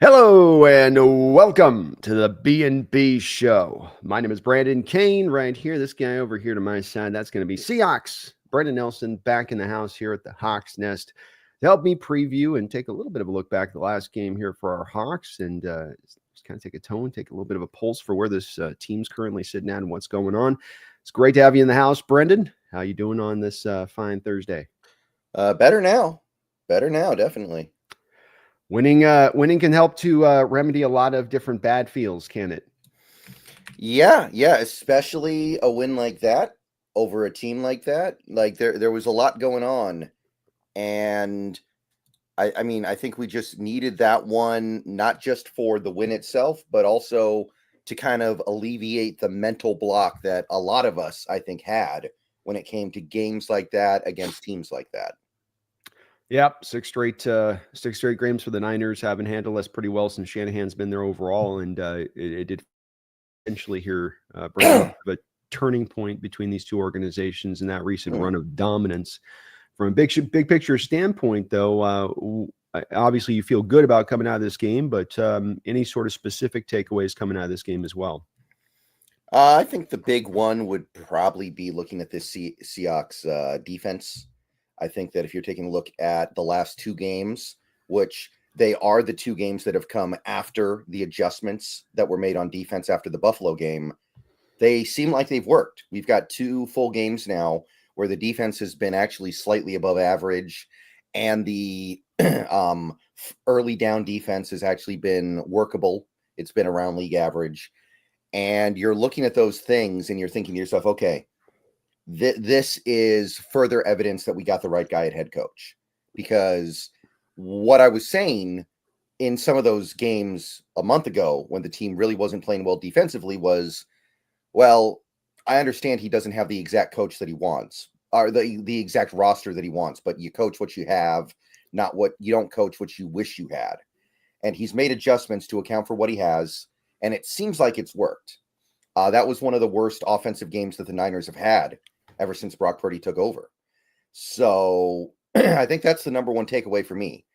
Hello and welcome to the B&B Show. My name is Brandon Kane right here. This guy over here to my side, that's going to be Seahawks. Brendan Nelson back in the house here at the Hawks Nest to help me preview and take a little bit of a look back at the last game here for our Hawks and just kind of take a tone, take a little bit of a pulse for where this team's currently sitting at and what's going on. It's great to have you in the house, Brendan. How you doing on this fine Thursday? Better now. Better now, definitely. Winning can help to remedy a lot of different bad feels, can it? Yeah, especially a win like that over a team like that. Like there was a lot going on, and I mean, I think we just needed that one, not just for the win itself, but also to kind of alleviate the mental block that a lot of us, I think, had when it came to games like that against teams like that. Yep, six straight games for the Niners. Haven't handled us pretty well since Shanahan's been there overall, and it did eventually here bring a little bit of a turning point between these two organizations in that recent run of dominance. From a big picture standpoint, though, obviously you feel good about coming out of this game, but any sort of specific takeaways coming out of this game as well? I think the big one would probably be looking at this Seahawks defense. I think that if you're taking a look at the last two games, which they are the two games that have come after the adjustments that were made on defense after the Buffalo game, they seem like they've worked. We've got two full games now where the defense has been actually slightly above average, and the early down defense has actually been workable. It's been around league average. And you're looking at those things and you're thinking to yourself, okay, this is further evidence that we got the right guy at head coach. Because what I was saying in some of those games a month ago when the team really wasn't playing well defensively was, well, I understand he doesn't have the exact coach that he wants or the exact roster that he wants, but you coach what you have, not what you don't coach what you wish you had. And he's made adjustments to account for what he has, and it seems like it's worked. That was one of the worst offensive games that the Niners have had ever since Brock Purdy took over. So I think that's the number one takeaway for me.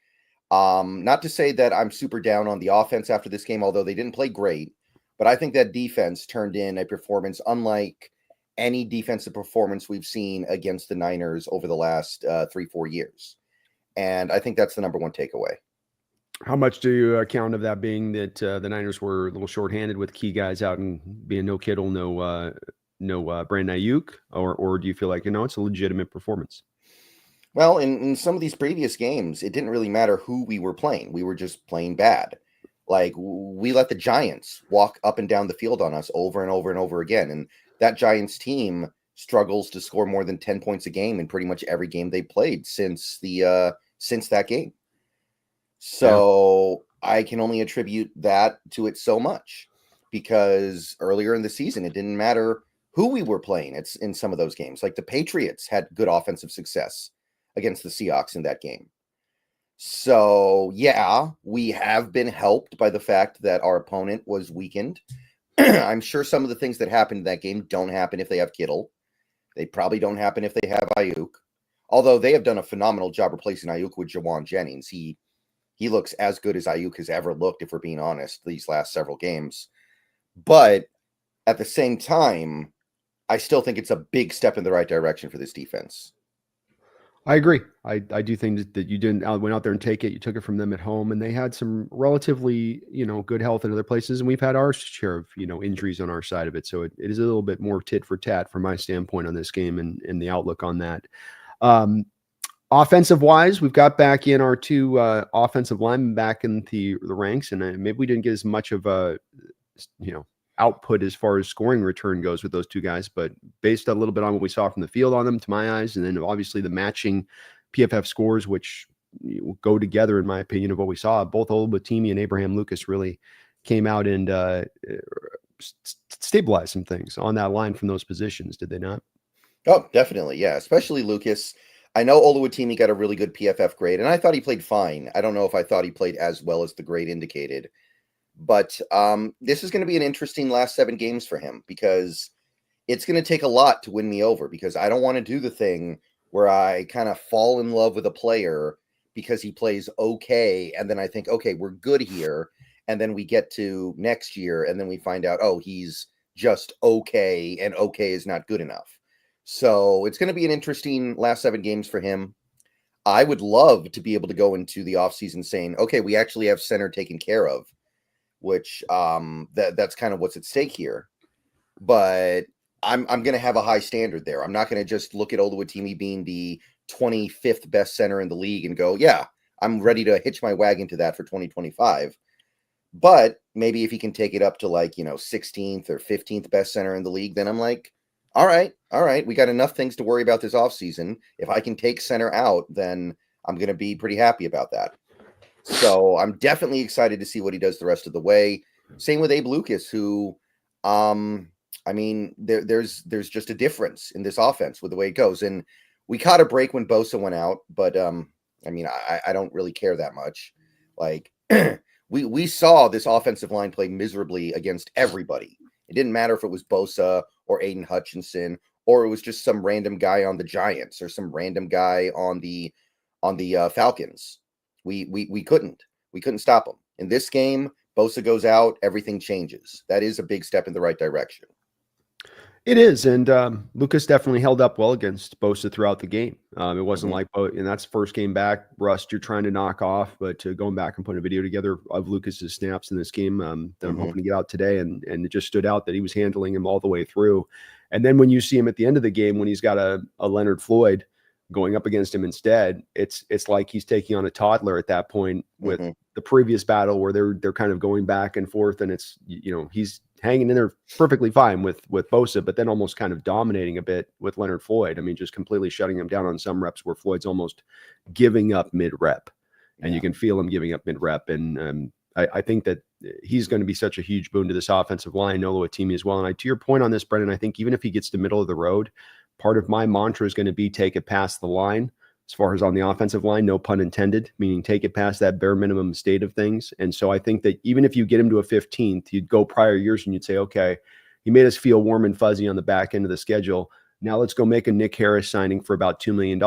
Not to say that I'm super down on the offense after this game, although they didn't play great, but I think that defense turned in a performance unlike any defensive performance we've seen against the Niners over the last 3-4 years. And I think that's the number one takeaway. How much do you account of that being that the Niners were a little shorthanded with key guys out and being no Kittle, no Brandon Ayuk, or do you feel like it's a legitimate performance? Well, in some of these previous games, it didn't really matter who we were playing. We were just playing bad. Like we let the Giants walk up and down the field on us over and over and over again. And that Giants team struggles to score more than 10 points a game in pretty much every game they played since that game. Yeah, So I can only attribute that to it so much because earlier in the season, it didn't matter who we were playing. It's in some of those games. Like the Patriots had good offensive success against the Seahawks in that game. So, yeah, we have been helped by the fact that our opponent was weakened. I'm sure some of the things that happened in that game don't happen if they have Kittle. They probably don't happen if they have Ayuk. Although they have done a phenomenal job replacing Ayuk with Jawan Jennings. He looks as good as Ayuk has ever looked, if we're being honest, these last several games. But at the same time, I still think it's a big step in the right direction for this defense. I agree. I do think that you didn't went out there and take it. You took it from them at home, and they had some relatively good health in other places, and we've had our share of injuries on our side of it. So it is a little bit more tit for tat from my standpoint on this game and the outlook on that. Um, Offensive wise, we've got back in our two offensive linemen back in the ranks, and maybe we didn't get as much of a output as far as scoring return goes with those two guys, but based a little bit on what we saw from the field on them, to my eyes, and then obviously the matching PFF scores, which go together in my opinion of what we saw, both Oluwatimi and Abraham Lucas really came out and stabilized some things on that line from those positions, did they not? Oh, definitely. Yeah. Especially Lucas. I know Oluwatimi got a really good PFF grade, and I thought he played fine. I don't know if I thought he played as well as the grade indicated. But this is going to be an interesting last 7 games for him because it's going to take a lot to win me over because I don't want to do the thing where I kind of fall in love with a player because he plays okay. And then I think, okay, we're good here. And then we get to next year and then we find out, oh, he's just okay. And okay is not good enough. So it's going to be an interesting last 7 games for him. I would love to be able to go into the offseason saying, okay, we actually have center taken care of, which that's kind of what's at stake here. But I'm going to have a high standard there. I'm not going to just look at Oluwatimi being the 25th best center in the league and go, yeah, I'm ready to hitch my wagon to that for 2025. But maybe if he can take it up to 16th or 15th best center in the league, then I'm like, all right, we got enough things to worry about this offseason. If I can take center out, then I'm going to be pretty happy about that. So I'm definitely excited to see what he does the rest of the way. Same with Abe Lucas, who, there's just a difference in this offense with the way it goes. And we caught a break when Bosa went out, but I don't really care that much. Like we saw this offensive line play miserably against everybody. It didn't matter if it was Bosa or Aiden Hutchinson, or it was just some random guy on the Giants or some random guy on the Falcons. We couldn't stop them. In this game, Bosa goes out, everything changes. That is a big step in the right direction. It is, and Lucas definitely held up well against Bosa throughout the game. It wasn't like, and that's first game back, rust you're trying to knock off, but going back and putting a video together of Lucas's snaps in this game that I'm hoping to get out today, and it just stood out that he was handling him all the way through. And then when you see him at the end of the game, when he's got a Leonard Floyd going up against him instead, it's like he's taking on a toddler at that point with the previous battle where they're kind of going back and forth, and it's he's hanging in there perfectly fine with Bosa, but then almost kind of dominating a bit with Leonard Floyd. I mean, just completely shutting him down on some reps where Floyd's almost giving up mid-rep, and you can feel him giving up mid-rep. And I think that he's going to be such a huge boon to this offensive line, Oluwatimi as well. And to your point on this, Brendan, I think even if he gets to middle of the road, part of my mantra is going to be take it past the line. As far as on the offensive line, no pun intended, meaning take it past that bare minimum state of things. And so I think that even if you get him to a 15th, you'd go prior years and you'd say, okay, he made us feel warm and fuzzy on the back end of the schedule. Now let's go make a Nick Harris signing for about $2 million,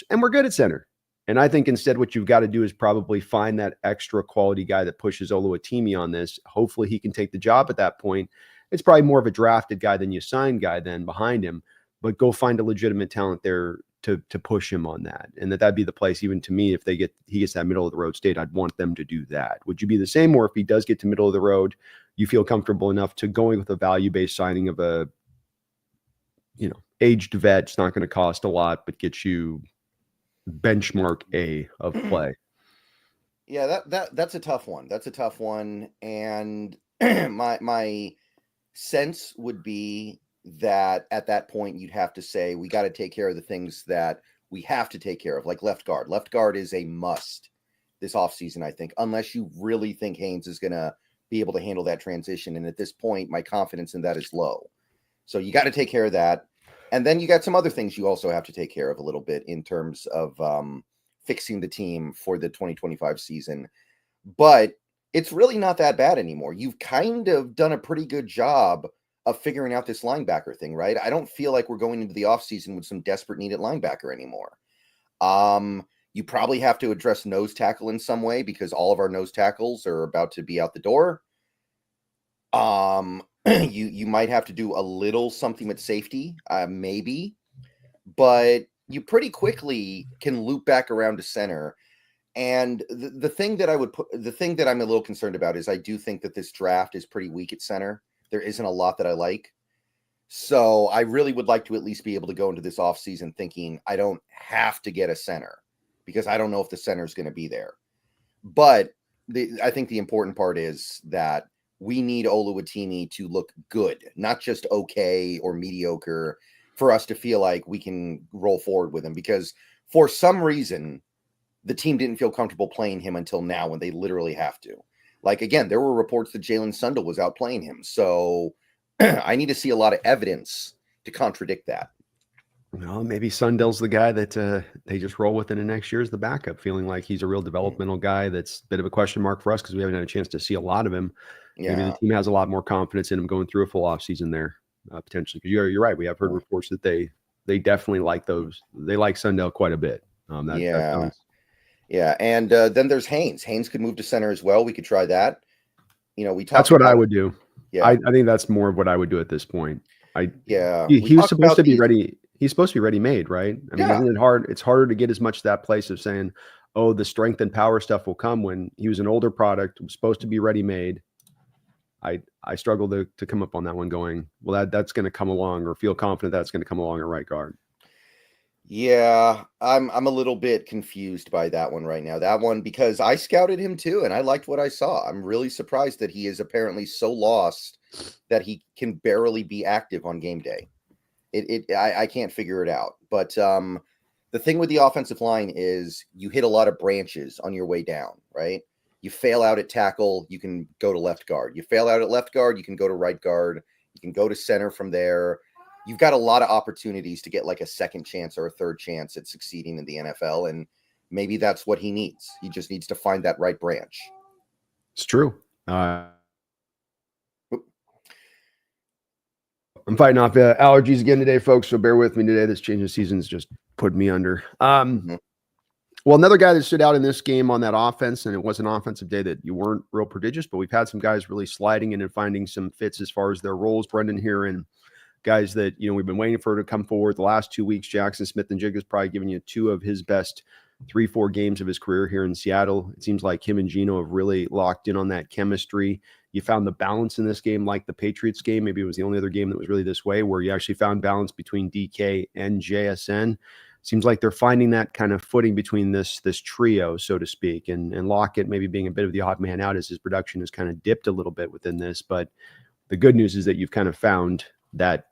and we're good at center. And I think instead what you've got to do is probably find that extra quality guy that pushes Oluwatimi on this. Hopefully he can take the job at that point. It's probably more of a drafted guy than you signed guy then behind him, but go find a legitimate talent there to push him on that. And that'd be the place, even to me, if he gets that middle of the road state, I'd want them to do that. Would you be the same? Or if he does get to middle of the road, you feel comfortable enough to going with a value-based signing of a, aged vet? It's not going to cost a lot, but get you benchmark A of play. Yeah, that's a tough one. That's a tough one. And my sense would be that at that point you'd have to say we got to take care of the things that we have to take care of, like left guard. Left guard is a must this offseason, I think, unless you really think Haynes is going to be able to handle that transition. And at this point, my confidence in that is low. So you got to take care of that. And then you got some other things you also have to take care of a little bit in terms of fixing the team for the 2025 season. But it's really not that bad anymore. You've kind of done a pretty good job of figuring out this linebacker thing, right? I don't feel like we're going into the offseason with some desperate need at linebacker anymore. You probably have to address nose tackle in some way because all of our nose tackles are about to be out the door. You might have to do a little something with safety, maybe, but you pretty quickly can loop back around to center. And the thing that I'm a little concerned about is I do think that this draft is pretty weak at center. There isn't a lot that I like. So I really would like to at least be able to go into this offseason thinking I don't have to get a center because I don't know if the center is going to be there. But I think the important part is that we need Oluwatimi to look good, not just okay or mediocre, for us to feel like we can roll forward with him. Because for some reason, the team didn't feel comfortable playing him until now when they literally have to. Like, again, there were reports that Jalen Sundell was out playing him. So I need to see a lot of evidence to contradict that. Well, maybe Sundell's the guy that they just roll with in the next year as the backup, feeling like he's a real developmental guy. That's a bit of a question mark for us because we haven't had a chance to see a lot of him. Yeah. Maybe the team has a lot more confidence in him going through a full offseason there, potentially. Because you're right. We have heard reports that they definitely like those. They like Sundell quite a bit. Yeah, and then there's Haynes. Haynes could move to center as well. We could try that. We That's talked what I about would do. yeah, I think that's more of what I would do at this point. I yeah. We he was talked supposed about to be these. ready. He's supposed to be ready made, right? I mean, Yeah, isn't it hard? It's harder to get as much that place of saying, "Oh, the strength and power stuff will come," when he was an older product, was supposed to be ready made. I struggle to come up on that one going, well, that's going to come along, or feel confident that's going to come along at right guard. yeah. I'm a little bit confused by that one right now. That one because I scouted him too, and I liked what I saw. I'm really surprised that he is apparently so lost that he can barely be active on game day. I can't figure it out. But the thing with the offensive line is you hit a lot of branches on your way down, right? You fail out at tackle, you can go to left guard. You fail out at left guard, you can go to right guard. You can go to center from there. You've got a lot of opportunities to get like a second chance or a third chance at succeeding in the NFL. And maybe that's what he needs. He just needs to find that right branch. It's true. I'm fighting off allergies again today, folks. So bear with me today. This change of seasons just put me under. Well, another guy that stood out in this game on that offense, and it was an offensive day that you weren't real prodigious, but we've had some guys really sliding in and finding some fits as far as their roles. Brendan here, and guys that we've been waiting for to come forward the last 2 weeks. Jackson Smith-Njigba has probably given you 2 of his best 3-4 games of his career here in Seattle. It seems like him and Geno have really locked in on that chemistry. You found the balance in this game, like the Patriots game. Maybe it was the only other game that was really this way, where you actually found balance between DK and JSN. Seems like they're finding that kind of footing between this trio, so to speak, and Lockett maybe being a bit of the odd man out as his production has kind of dipped a little bit within this. But the good news is that you've kind of found that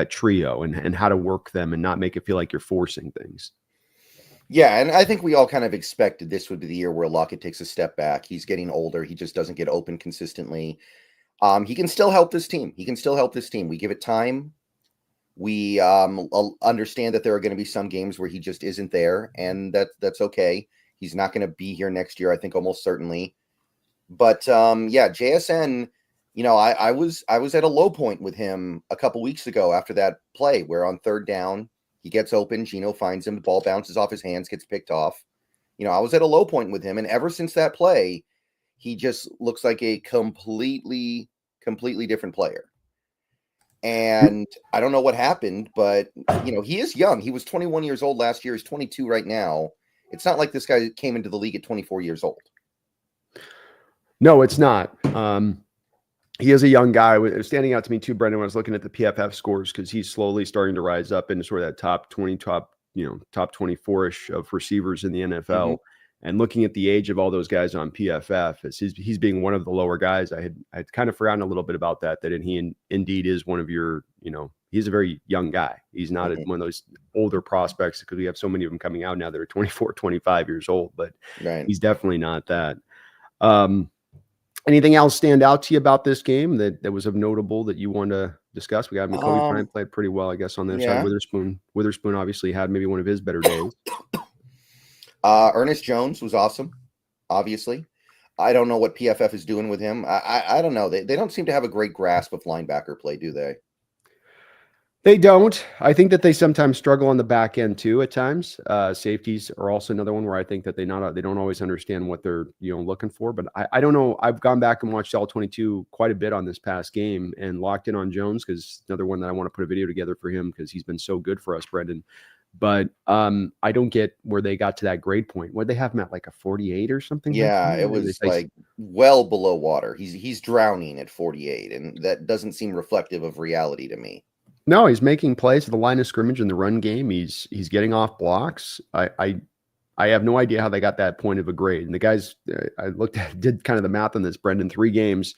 trio and how to work them and not make it feel like you're forcing things. Yeah, and I think we all kind of expected this would be the year where Lockett takes a step back. He's getting older. He just doesn't get open consistently. He can still help this team. We give it time. We understand that there are going to be some games where he just isn't there, and that's okay. He's not going to be here next year, I think, almost certainly. But yeah, JSN, I was at a low point with him a couple weeks ago after that play where on third down, he gets open, Geno finds him, the ball bounces off his hands, gets picked off. I was at a low point with him, and ever since that play, he just looks like a completely different player. And I don't know what happened, but he is young. He was 21 years old last year. He's 22 right now. It's not like this guy came into the league at 24 years old. No, it's not. He is a young guy. It was standing out to me too, Brendan, when I was looking at the PFF scores, because he's slowly starting to rise up into sort of that top 20, top 24-ish of receivers in the NFL. Mm-hmm. And looking at the age of all those guys on PFF, as he's being one of the lower guys, I'd kind of forgotten a little bit about that he indeed is one of your, he's a very young guy. He's not one of those older prospects, because we have so many of them coming out now that are 24, 25 years old, but he's definitely not that. Anything else stand out to you about this game that was of notable that you want to discuss? We got Kobe Bryant played pretty well, I guess, on the other side. Witherspoon obviously had maybe one of his better days. Ernest Jones was awesome, obviously. I don't know what PFF is doing with him. I don't know. They don't seem to have a great grasp of linebacker play, do they? They don't. I think that they sometimes struggle on the back end too at times. Safeties are also another one where I think that they don't always understand what they're looking for. But I don't know. I've gone back and watched all 22 quite a bit on this past game and locked in on Jones, because another one that I want to put a video together for him, because he's been so good for us, Brendan. But I don't get where they got to that grade point. What they have him at, like a 48 or something? Yeah, it was like well below water. He's drowning at 48, and that doesn't seem reflective of reality to me. No, he's making plays at the line of scrimmage in the run game. He's getting off blocks. I have no idea how they got that point of a grade. And the guys, I did kind of the math on this, Brendan, 3 games.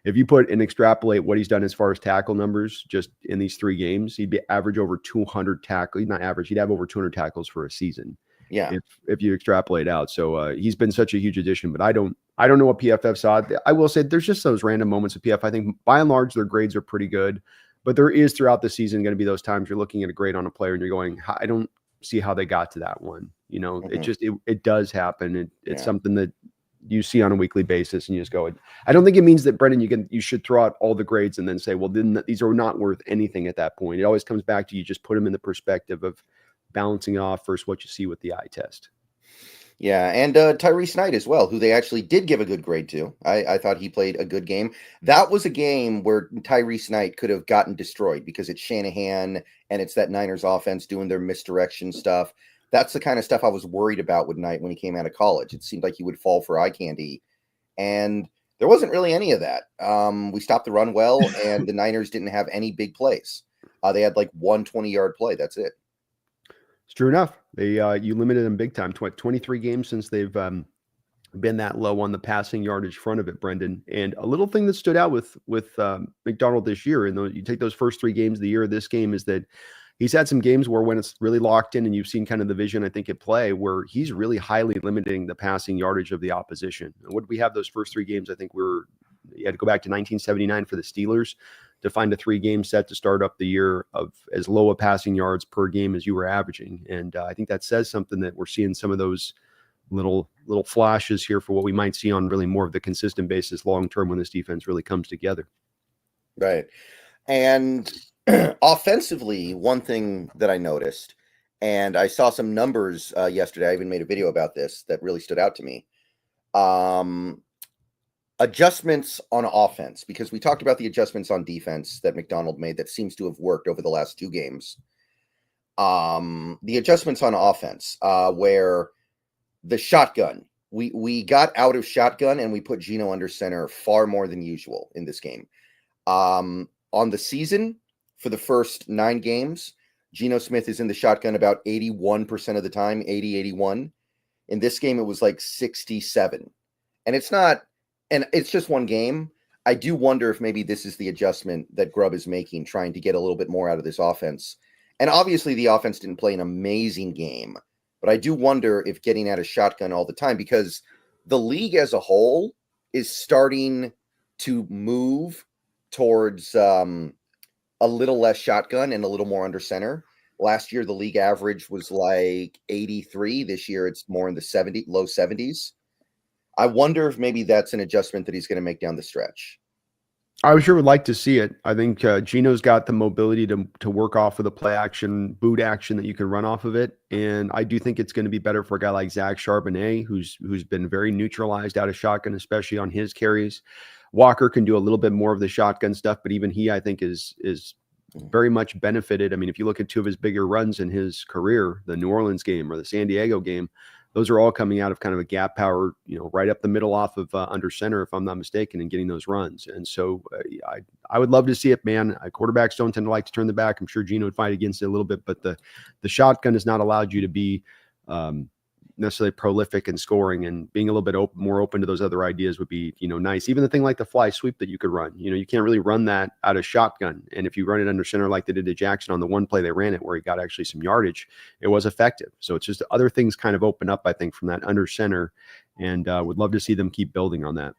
If you put and extrapolate what he's done as far as tackle numbers just in these 3 games, he'd be average over 200 tackles. Not average. He'd have over 200 tackles for a season. Yeah. If you extrapolate out. So he's been such a huge addition, but I don't know what PFF saw. I will say there's just those random moments of PFF. I think by and large, their grades are pretty good. But there is throughout the season going to be those times you're looking at a grade on a player and you're going, I don't see how they got to that one. It does happen. It's something that you see on a weekly basis, and you just go, I don't think it means that, Brendan, you should throw out all the grades and then say, well, then these are not worth anything at that point. It always comes back to you just put them in the perspective of balancing off versus what you see with the eye test. Yeah, and Tyrese Knight as well, who they actually did give a good grade to. I thought he played a good game. That was a game where Tyrese Knight could have gotten destroyed because it's Shanahan and it's that Niners offense doing their misdirection stuff. That's the kind of stuff I was worried about with Knight when he came out of college. It seemed like he would fall for eye candy, and there wasn't really any of that. We stopped the run well, and the Niners didn't have any big plays. They had like one 20-yard play. That's it. It's true enough. They you limited them big time. 23 games since they've been that low on the passing yardage front of it, Brendan. And a little thing that stood out with McDonald this year, and you take those first 3 games of the year, this game is that he's had some games where when it's really locked in and you've seen kind of the vision, I think, at play, where he's really highly limiting the passing yardage of the opposition. And what did we have those first 3 games? I think you had to go back to 1979 for the Steelers to find a 3-game set to start up the year of as low a passing yards per game as you were averaging. And I think that says something, that we're seeing some of those little flashes here for what we might see on really more of the consistent basis long term when this defense really comes together. Right. And offensively, one thing that I noticed, and I saw some numbers yesterday, I even made a video about this that really stood out to me. Adjustments on offense, because we talked about the adjustments on defense that McDonald made that seems to have worked over the last 2 games. The adjustments on offense, where the shotgun, we got out of shotgun and we put Geno under center far more than usual in this game. On the season, for the first 9 games, Geno Smith is in the shotgun about 81% of the time, 81. In this game, it was like 67. And it's just one game. I do wonder if maybe this is the adjustment that Grubb is making, trying to get a little bit more out of this offense. And obviously the offense didn't play an amazing game, but I do wonder if getting out of shotgun all the time, because the league as a whole is starting to move towards a little less shotgun and a little more under center. Last year, the league average was like 83. This year, it's more in the low 70s. I wonder if maybe that's an adjustment that he's going to make down the stretch. I sure would like to see it. I think Geno's got the mobility to work off of the play action, boot action that you can run off of it. And I do think it's going to be better for a guy like Zach Charbonnet, who's been very neutralized out of shotgun, especially on his carries. Walker can do a little bit more of the shotgun stuff, but even he, I think, is very much benefited. I mean, if you look at 2 of his bigger runs in his career, the New Orleans game or the San Diego game, those are all coming out of kind of a gap power, right up the middle off of under center, if I'm not mistaken, and getting those runs. And so I would love to see it, man. Quarterbacks don't tend to like to turn the back. I'm sure Geno would fight against it a little bit, but the shotgun has not allowed you to be necessarily prolific in scoring, and being a little bit more open to those other ideas would be, nice. Even the thing like the fly sweep that you could run, you can't really run that out of shotgun. And if you run it under center, like they did to Jackson on the one play they ran it, where he got actually some yardage, it was effective. So it's just other things kind of open up, I think, from that under center, and would love to see them keep building on that.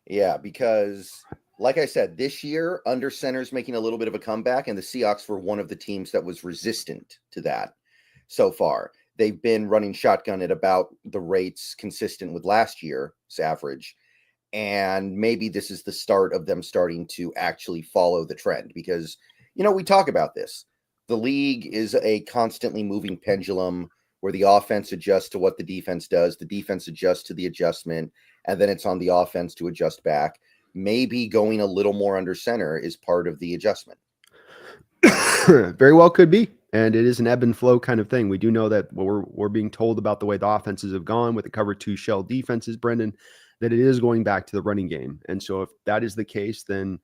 Yeah, because like I said, this year, under center is making a little bit of a comeback, and the Seahawks were one of the teams that was resistant to that so far. They've been running shotgun at about the rates consistent with last year's average. And maybe this is the start of them starting to actually follow the trend, because, we talk about this. The league is a constantly moving pendulum where the offense adjusts to what the defense does. The defense adjusts to the adjustment, and then it's on the offense to adjust back. Maybe going a little more under center is part of the adjustment. Very well could be. And it is an ebb and flow kind of thing. We do know that what we're being told about the way the offenses have gone with the cover 2 shell defenses, Brendan, that it is going back to the running game. And so if that is the case, then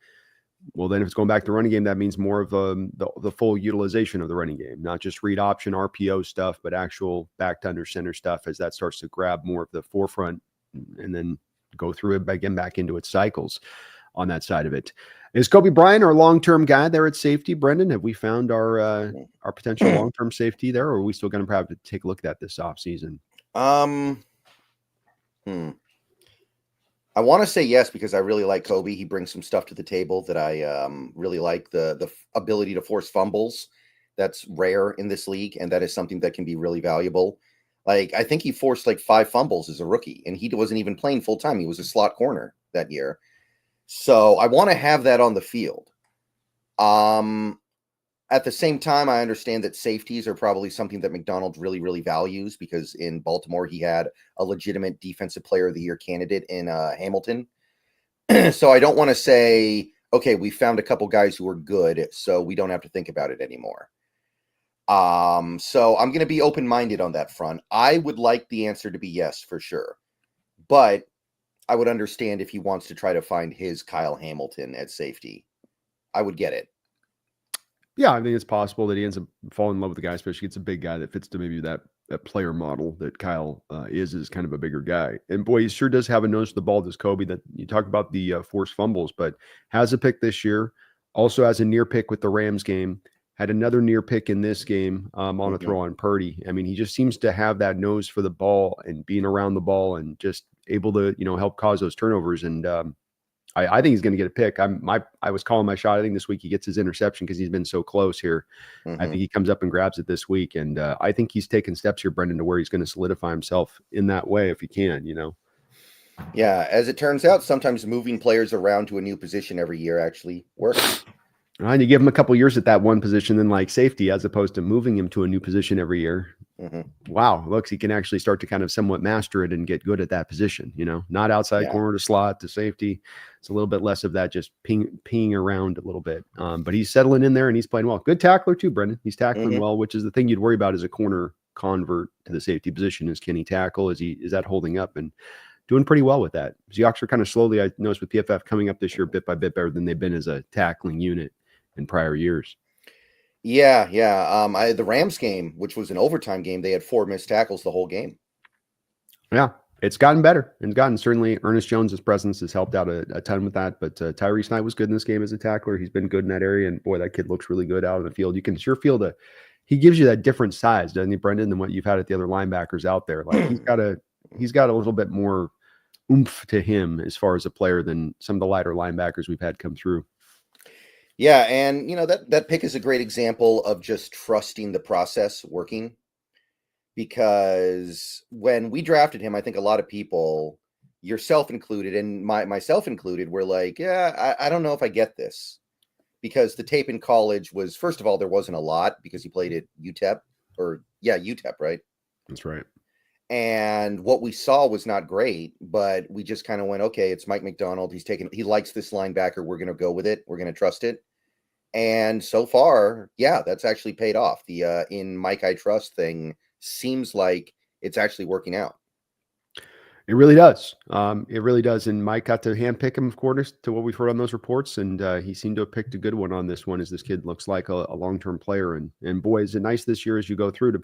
if it's going back to the running game, that means more of the full utilization of the running game, not just read option RPO stuff, but actual back to under center stuff, as that starts to grab more of the forefront and then go through it again back into its cycles on that side of it. Is Kobe Bryant our long-term guy there at safety, Brendan? Have we found our potential long-term safety there, or are we still going to probably take a look at that this offseason? I want to say yes, because I really like Kobe. He brings some stuff to the table that I really like. The ability to force fumbles. That's rare in this league, and that is something that can be really valuable. Like, I think he forced like 5 fumbles as a rookie, and he wasn't even playing full-time. He was a slot corner that year. So I want to have that on the field. At the same time, I understand that safeties are probably something that McDonald really, really values, because in Baltimore, he had a legitimate defensive player of the year candidate in Hamilton. So I don't want to say, okay, we found a couple guys who are good, so we don't have to think about it anymore. So I'm going to be open-minded on that front. I would like the answer to be yes, for sure. But I would understand if he wants to try to find his Kyle Hamilton at safety. I would get it. Yeah, I think it's possible that he ends up falling in love with the guy, especially it's a big guy that fits to maybe that player model that Kyle is kind of a bigger guy. And boy, he sure does have a nose for the ball, does Kobe. That you talk about the forced fumbles, but has a pick this year. Also has a near pick with the Rams game. Had another near pick in this game on a throw on Purdy. I mean, he just seems to have that nose for the ball and being around the ball and just able to, help cause those turnovers. And I think he's going to get a pick. I was calling my shot. I think this week he gets his interception because he's been so close here. I think he comes up and grabs it this week. And I think he's taken steps here, Brendan, to where he's going to solidify himself in that way if he can, Yeah, as it turns out, sometimes moving players around to a new position every year actually works. And you give him a couple years at that one position, then like safety, as opposed to moving him to a new position every year. Wow, looks he can actually start to kind of somewhat master it and get good at that position. Not outside corner to slot to safety. It's a little bit less of that, just peeing around a little bit. But he's settling in there and he's playing well. Good tackler too, Brendan. He's tackling well, which is the thing you'd worry about as a corner convert to the safety position. Is can he tackle? Is that holding up? And doing pretty well with that. Seahawks are kind of slowly, I noticed with PFF coming up this year bit by bit better than they've been as a tackling unit in prior years. Yeah. The Rams game, which was an overtime game, they had 4 missed tackles the whole game. Yeah, it's gotten better. And certainly Ernest Jones' presence has helped out a ton with that. But Tyrese Knight was good in this game as a tackler. He's been good in that area. And boy, that kid looks really good out on the field. You can sure feel he gives you that different size, doesn't he, Brendan, than what you've had at the other linebackers out there. Like he's got a little bit more oomph to him as far as a player than some of the lighter linebackers we've had come through. Yeah, and that pick is a great example of just trusting the process working, because when we drafted him, I think a lot of people, yourself included and myself included, were like, yeah, I don't know if I get this, because the tape in college was, first of all, there wasn't a lot because he played at UTEP, right? That's right. And what we saw was not great, but we just kind of went, okay, it's Mike McDonald. He likes this linebacker. We're going to go with it. We're going to trust it. And so far, yeah, that's actually paid off. The in Mike I Trust thing seems like it's actually working out. It really does. It really does. And Mike got to handpick him, of course, to what we've heard on those reports. And he seemed to have picked a good one on this one, as this kid looks like a long-term player. And boy, is it nice this year as you go through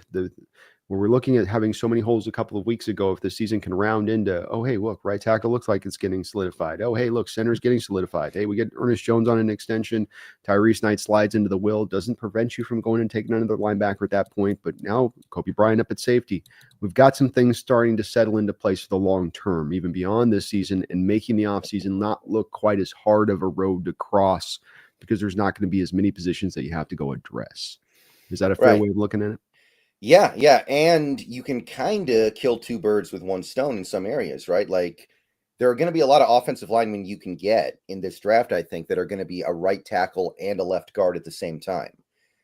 where we're looking at having so many holes a couple of weeks ago. If the season can round into, oh, hey, look, right tackle looks like it's getting solidified. Oh, hey, look, center's getting solidified. Hey, we get Ernest Jones on an extension. Tyrese Knight slides into the will. Doesn't prevent you from going and taking another linebacker at that point. But now Kobe Bryant up at safety. We've got some things starting to settle into place for the long term, even beyond this season, and making the offseason not look quite as hard of a road to cross, because there's not going to be as many positions that you have to go address. Is that a fair way of looking at it? Yeah. And you can kind of kill 2 birds with 1 stone in some areas, right? Like, there are going to be a lot of offensive linemen you can get in this draft, I think, that are going to be a right tackle and a left guard at the same time.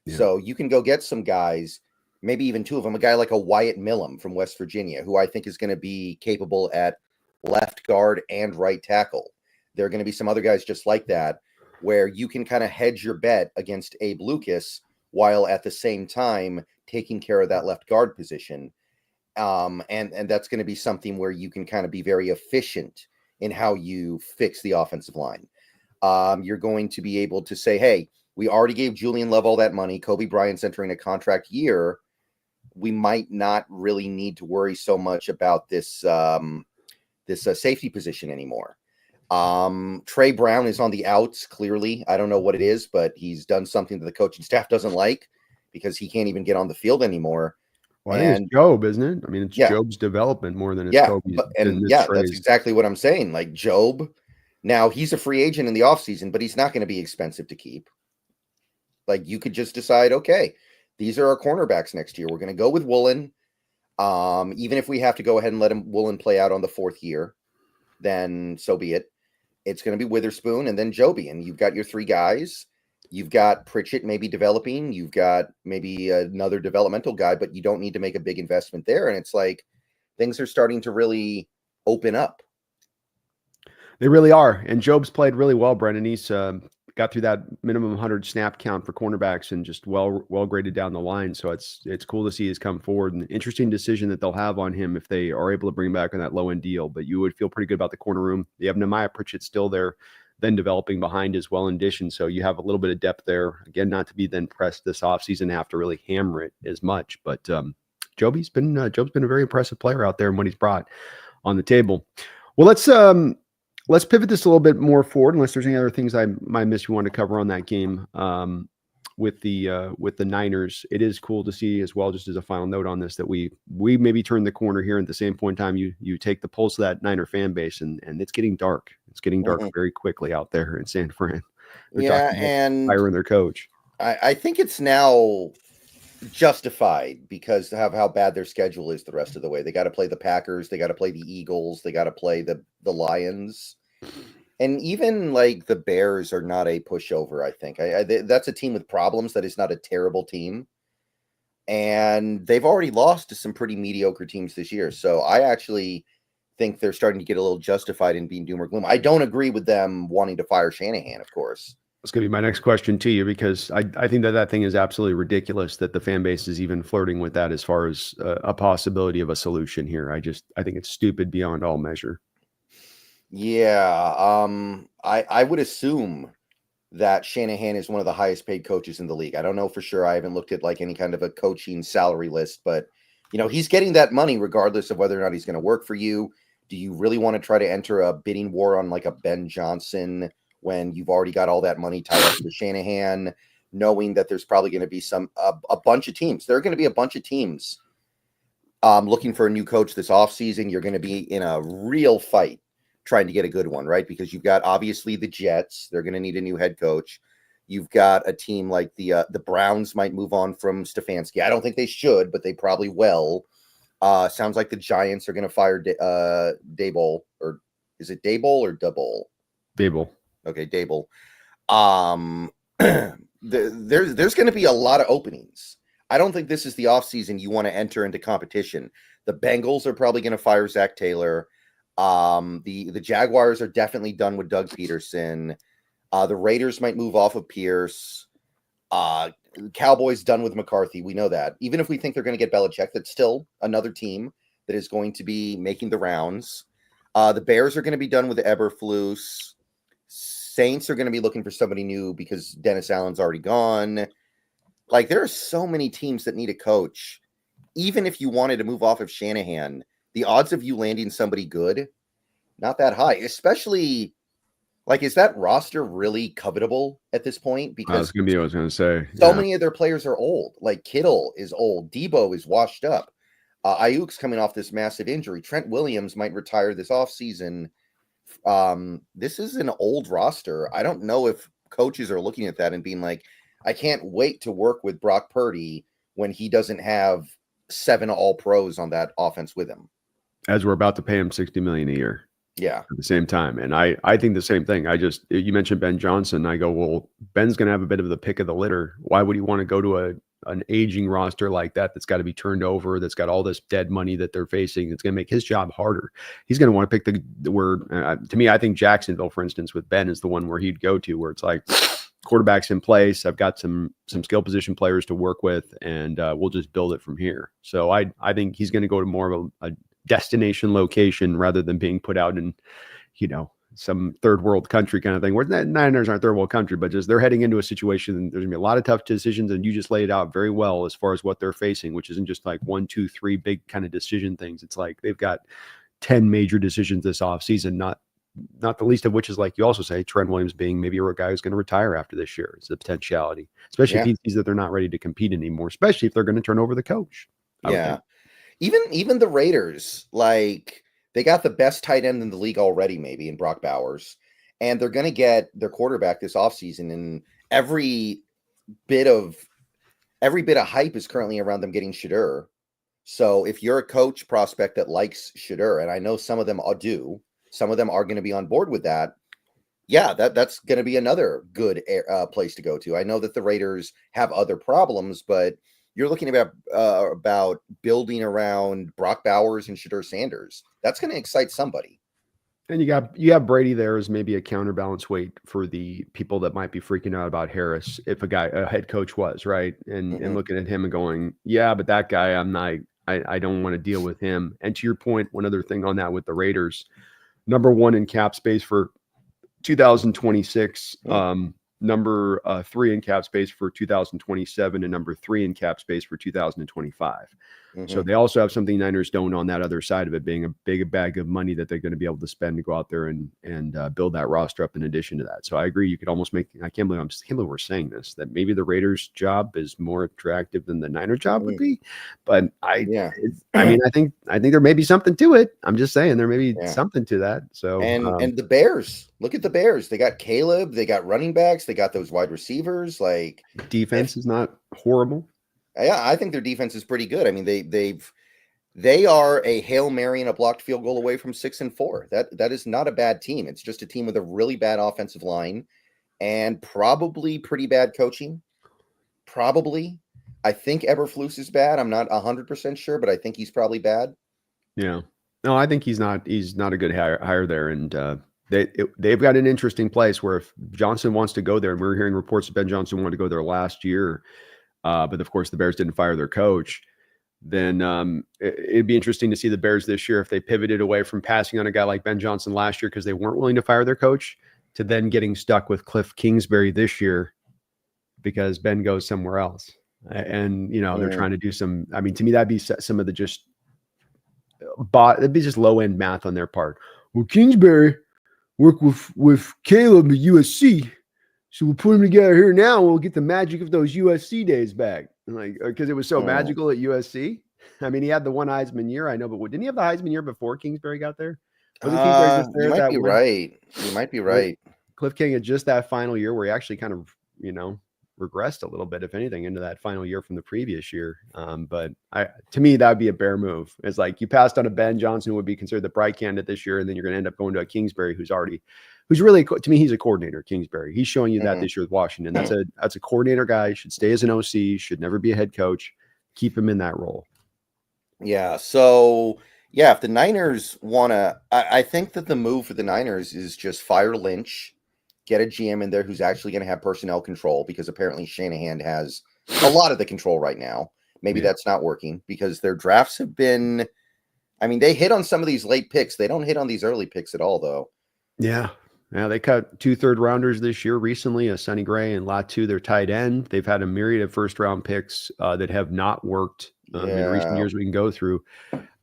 Yeah. So you can go get some guys, maybe even 2 of them, a guy like a Wyatt Millum from West Virginia, who I think is going to be capable at left guard and right tackle. There are going to be some other guys just like that, where you can kind of hedge your bet against Abe Lucas while at the same time taking care of that left guard position. And that's going to be something where you can kind of be very efficient in how you fix the offensive line. You're going to be able to say, hey, we already gave Julian Love all that money. Kobe Bryant's entering a contract year. We might not really need to worry so much about this safety position anymore. Trey Brown is on the outs, clearly. I don't know what it is, but he's done something that the coaching staff doesn't like, because he can't even get on the field anymore. Well, I think it's Job, isn't it? I mean, it's Job's development more than it's Kobe's. That's exactly what I'm saying. Like, Job, now he's a free agent in the offseason, but he's not going to be expensive to keep. Like, you could just decide, okay, these are our cornerbacks next year. We're going to go with Woolen. Even if we have to go ahead and let Woolen play out on the 4th year, then so be it. It's going to be Witherspoon and then Joby, and you've got your 3 guys. You've got Pritchett maybe developing. You've got maybe another developmental guy, but you don't need to make a big investment there. And it's like things are starting to really open up. They really are. And Job's played really well, Brendan. He's got through that minimum 100 snap count for cornerbacks and just well graded down the line. So it's cool to see he's come forward. And interesting decision that they'll have on him if they are able to bring him back on that low end deal. But you would feel pretty good about the corner room. You have Nehemiah Pritchett still there, then developing behind as well in addition. So you have a little bit of depth there. Again, not to be then pressed this offseason, have to really hammer it as much. But Job's been a very impressive player out there and what he's brought on the table. Well, let's pivot this a little bit more forward, unless there's any other things I might miss you want to cover on that game with the Niners. It is cool to see as well, just as a final note on this, that we maybe turned the corner here. At the same point in time, you take the pulse of that Niner fan base, and it's getting dark. It's getting dark very quickly out there in San Fran. Yeah, and firing their coach. I think it's now justified because of how bad their schedule is the rest of the way. They got to play the Packers, they got to play the Eagles, they got to play the Lions, and even like the Bears are not a pushover. I think that's a team with problems. That is not a terrible team, and they've already lost to some pretty mediocre teams this year. So I actually think they're starting to get a little justified in being doom or gloom. I don't agree with them wanting to fire Shanahan, of course. That's going to be my next question to you, because I think that thing is absolutely ridiculous that the fan base is even flirting with that as far as a possibility of a solution here. I think it's stupid beyond all measure. Yeah. I would assume that Shanahan is one of the highest paid coaches in the league. I don't know for sure. I haven't looked at like any kind of a coaching salary list, but he's getting that money regardless of whether or not he's going to work for you. Do you really want to try to enter a bidding war on like a Ben Johnson when you've already got all that money tied up to Shanahan, knowing that there's probably going to be a bunch of teams. There are going to be a bunch of teams looking for a new coach this offseason. You're going to be in a real fight trying to get a good one, right? Because you've got obviously the Jets. They're going to need a new head coach. You've got a team like the Browns might move on from Stefanski. I don't think they should, but they probably will. Sounds like the Giants are going to fire Daboll, or is it Daboll or Double? Daboll. Okay, Daboll. There's going to be a lot of openings. I don't think this is the offseason you want to enter into competition. The Bengals are probably going to fire Zach Taylor. The Jaguars are definitely done with Doug Peterson. The Raiders might move off of Pierce. Cowboys done with McCarthy. We know that. Even if we think they're going to get Belichick, that's still another team that is going to be making the rounds. The Bears are going to be done with Eberflus. Saints are going to be looking for somebody new because Dennis Allen's already gone. Like, there are so many teams that need a coach. Even if you wanted to move off of Shanahan, the odds of you landing somebody good, not that high. Especially, like, is that roster really covetable at this point? Because that's going to be what I was going to say. So many of their players are old. Like, Kittle is old. Debo is washed up. Ayuk's coming off this massive injury. Trent Williams might retire this offseason. This is an old roster. I don't know if coaches are looking at that and being like, I can't wait to work with Brock Purdy when he doesn't have 7 all-pros on that offense with him. As we're about to pay him $60 million a year. Yeah. At the same time. And I think the same thing. You mentioned Ben Johnson. I go, well, Ben's going to have a bit of the pick of the litter. Why would he want to go to an aging roster like that's got to be turned over, that's got all this dead money that they're facing? It's going to make his job harder. He's going to want to pick the word. To me, I think Jacksonville, for instance, with Ben is the one where he'd go to, where it's like, quarterback's in place. I've got some skill position players to work with, and we'll just build it from here. So I think he's going to go to more of a destination location rather than being put out in, some third world country kind of thing, where the Niners aren't third world country, but just they're heading into a situation. And there's gonna be a lot of tough decisions. And you just laid it out very well as far as what they're facing, which isn't just like 1, 2, 3 big kind of decision things. It's like they've got 10 major decisions this offseason, not the least of which is, like you also say, Trent Williams being maybe a guy who's going to retire after this year. It's a potentiality, especially if he sees that they're not ready to compete anymore, especially if they're going to turn over the coach. Yeah. Even the Raiders, like, they got the best tight end in the league already, maybe, in Brock Bowers. And they're going to get their quarterback this offseason. And every bit of hype is currently around them getting Shedeur. So if you're a coach prospect that likes Shedeur, and I know some of them do, some of them are going to be on board with that, Yeah, that's going to be another good place to go to. I know that the Raiders have other problems, but you're looking about building around Brock Bowers and Shadur Sanders. That's going to excite somebody. And you have Brady there as maybe a counterbalance weight for the people that might be freaking out about Harris if a head coach was right and looking at him and going, yeah, but that guy, I don't want to deal with him. And to your point, one other thing on that with the Raiders, number one in cap space for 2026, number 3 in cap space for 2027, and number 3 in cap space for 2025. So they also have something Niners don't on that other side of it, being a big bag of money that they're going to be able to spend to go out there and build that roster up in addition to that. So I agree. You could almost make, I can't believe we're saying this, that maybe the Raiders job is more attractive than the Niner job would be. But I mean, I think there may be something to it. I'm just saying there may be something to that. So, and the Bears, look at the Bears. They got Caleb, they got running backs, they got those wide receivers. Like, defense is not horrible. Yeah, I think their defense is pretty good. I mean, they are a Hail Mary and a blocked field goal away from 6-4. That is not a bad team. It's just a team with a really bad offensive line and probably pretty bad coaching. Probably. I think Eberflus is bad. I'm not 100% sure, but I think he's probably bad. Yeah. No, I think he's not a good hire there. And they've got an interesting place where if Johnson wants to go there, and we were hearing reports that Ben Johnson wanted to go there last year, but of course the Bears didn't fire their coach, then it'd be interesting to see the Bears this year if they pivoted away from passing on a guy like Ben Johnson last year because they weren't willing to fire their coach, to then getting stuck with Cliff Kingsbury this year because Ben goes somewhere else. And, they're trying to do some, I mean, to me, that'd be some of the it'd be just low end math on their part. Well, Kingsbury worked with Caleb at USC. So we'll put them together here now. And we'll get the magic of those USC days back. Like, because it was so magical at USC. I mean, he had the one Heisman year, I know, but didn't he have the Heisman year before Kingsbury got there? Wasn't Kingsbury just there? You might be right. You might be right. Cliff King had just that final year where he actually kind of, regressed a little bit, if anything, into that final year from the previous year. But to me, that would be a bear move. It's like you passed on a Ben Johnson who would be considered the bright candidate this year, and then you're going to end up going to a Kingsbury who's really, to me, he's a coordinator. Kingsbury, he's showing you that this year with Washington. That's a coordinator guy. Should stay as an OC. Should never be a head coach. Keep him in that role. Yeah. So yeah, if the Niners want to, I think that the move for the Niners is just fire Lynch. Get a GM in there who's actually going to have personnel control, because apparently Shanahan has a lot of the control right now. Maybe that's not working because their drafts have been, I mean, they hit on some of these late picks. They don't hit on these early picks at all, though. Yeah. Yeah. They cut 2 third-rounders this year recently, a Sonny Gray and Latu, their tight end. They've had a myriad of first-round picks that have not worked in recent years we can go through.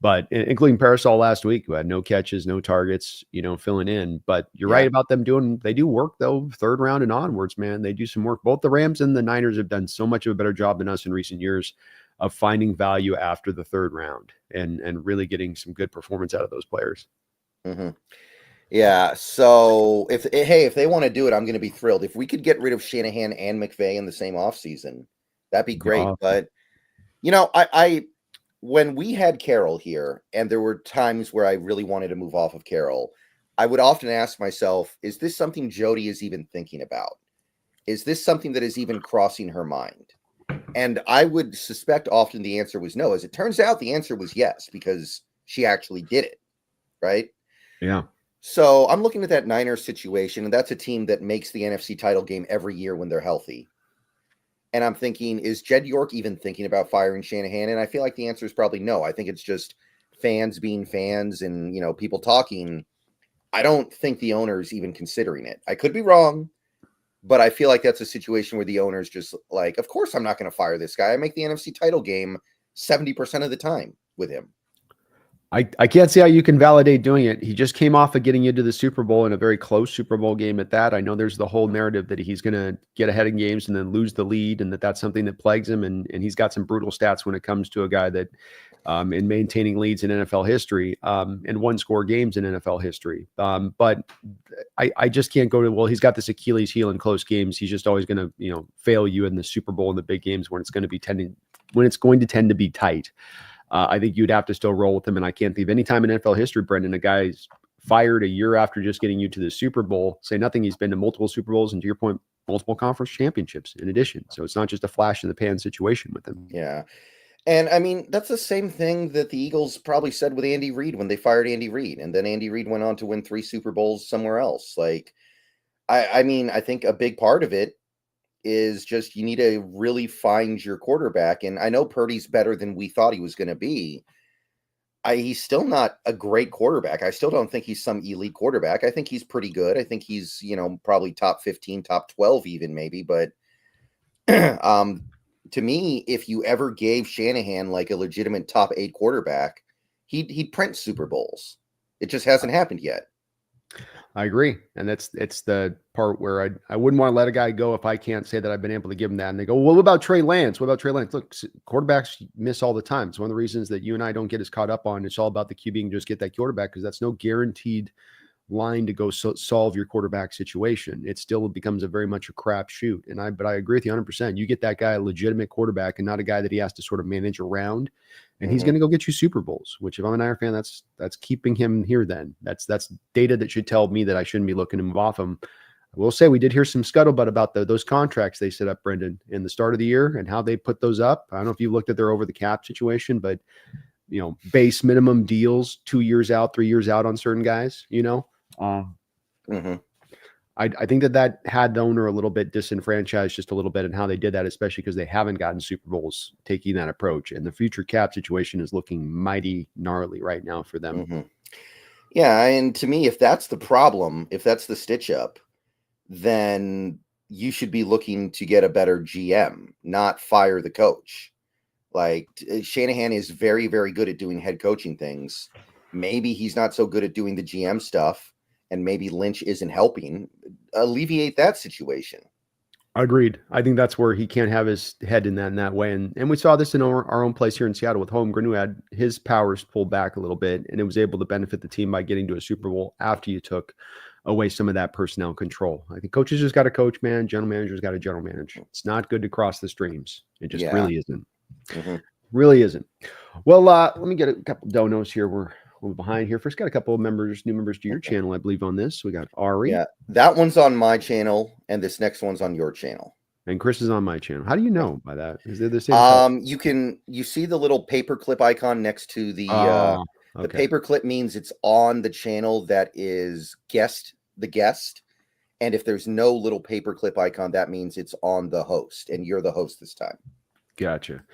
But including Parasol last week, who had no catches, no targets, filling in. But you're right about them they do work, though, third round and onwards, man. They do some work. Both the Rams and the Niners have done so much of a better job than us in recent years of finding value after the third round and really getting some good performance out of those players. Mm-hmm. Yeah. So if they want to do it, I'm going to be thrilled. If we could get rid of Shanahan and McVay in the same offseason, that'd be great. But, when we had Carroll here, and there were times where I really wanted to move off of Carroll, I would often ask myself, is this something Jody is even thinking about? Is this something that is even crossing her mind? And I would suspect often the answer was no. As it turns out, the answer was yes, because she actually did it, right? Yeah. So I'm looking at that Niners situation, and that's a team that makes the NFC title game every year when they're healthy. And I'm thinking, is Jed York even thinking about firing Shanahan? And I feel like the answer is probably no. I think it's just fans being fans and, people talking. I don't think the owner's even considering it. I could be wrong, but I feel like that's a situation where the owner's just like, of course I'm not going to fire this guy. I make the NFC title game 70% of the time with him. I can't see how you can validate doing it. He just came off of getting into the Super Bowl in a very close Super Bowl game at that. I know there's the whole narrative that he's going to get ahead in games and then lose the lead, and that's something that plagues him. And he's got some brutal stats when it comes to a guy that in maintaining leads in NFL history and one-score games in NFL history. But I just can't go to, well, he's got this Achilles heel in close games. He's just always going to, fail you in the Super Bowl and the big games when it's going to tend to be tight. I think you'd have to still roll with him. And I can't think of any time in NFL history, Brendan, a guy's fired a year after just getting you to the Super Bowl. Say nothing, he's been to multiple Super Bowls, and to your point, multiple conference championships in addition. So it's not just a flash in the pan situation with him. Yeah. And I mean, that's the same thing that the Eagles probably said with Andy Reid when they fired Andy Reid. And then Andy Reid went on to win 3 Super Bowls somewhere else. Like, I mean, I think a big part of it is just you need to really find your quarterback. And I know Purdy's better than we thought he was going to be. He's still not a great quarterback. I still don't think he's some elite quarterback. I think he's pretty good. I think he's, probably top 15, top 12 even maybe. But to me, if you ever gave Shanahan like a legitimate top 8 quarterback, he'd print Super Bowls. It just hasn't happened yet. I agree. And it's the part where I wouldn't want to let a guy go if I can't say that I've been able to give him that. And they go, well, what about Trey Lance? What about Trey Lance? Look, quarterbacks miss all the time. It's one of the reasons that you and I don't get as caught up on. It's all about the QB and just get that quarterback, because that's no guaranteed line to go solve your quarterback situation. It still becomes a very much a crap shoot. But I agree with you 100%. You get that guy a legitimate quarterback and not a guy that he has to sort of manage around, and he's going to go get you Super Bowls, which if I'm an Iron fan, that's keeping him here. Then that's data that should tell me that I shouldn't be looking to move off him. I will say we did hear some scuttlebutt about those contracts they set up, Brendan, in the start of the year and how they put those up. I don't know if you looked at their over the cap situation, but base minimum deals 2 years out, 3 years out on certain guys, I think that had the owner a little bit disenfranchised just a little bit in how they did that, especially because they haven't gotten Super Bowls taking that approach. And the future cap situation is looking mighty gnarly right now for them. Yeah. And to me, if that's the problem, if that's the stitch up, then you should be looking to get a better GM, not fire the coach. Like Shanahan is very, very good at doing head coaching things. Maybe he's not so good at doing the GM stuff. And maybe Lynch isn't helping alleviate that situation. Agreed. I think that's where he can't have his head in that way. And we saw this in our own place here in Seattle with Holmgren, who had his powers pulled back a little bit, and it was able to benefit the team by getting to a Super Bowl after you took away some of that personnel control. I think coaches just got to coach, man. General managers got to general manage. It's not good to cross the streams. It just really isn't. Really isn't. Well, let me get a couple donos here. We're behind here. First, got a couple of new members to your channel, I believe, on this. We got Ari. Yeah, that one's on my channel, and this next one's on your channel. And Chris is on my channel. How do you know by that? Is there the same? You see the little paperclip icon next to the paperclip means it's on the channel that is the guest. And if there's no little paperclip icon, that means it's on the host, and you're the host this time. Gotcha.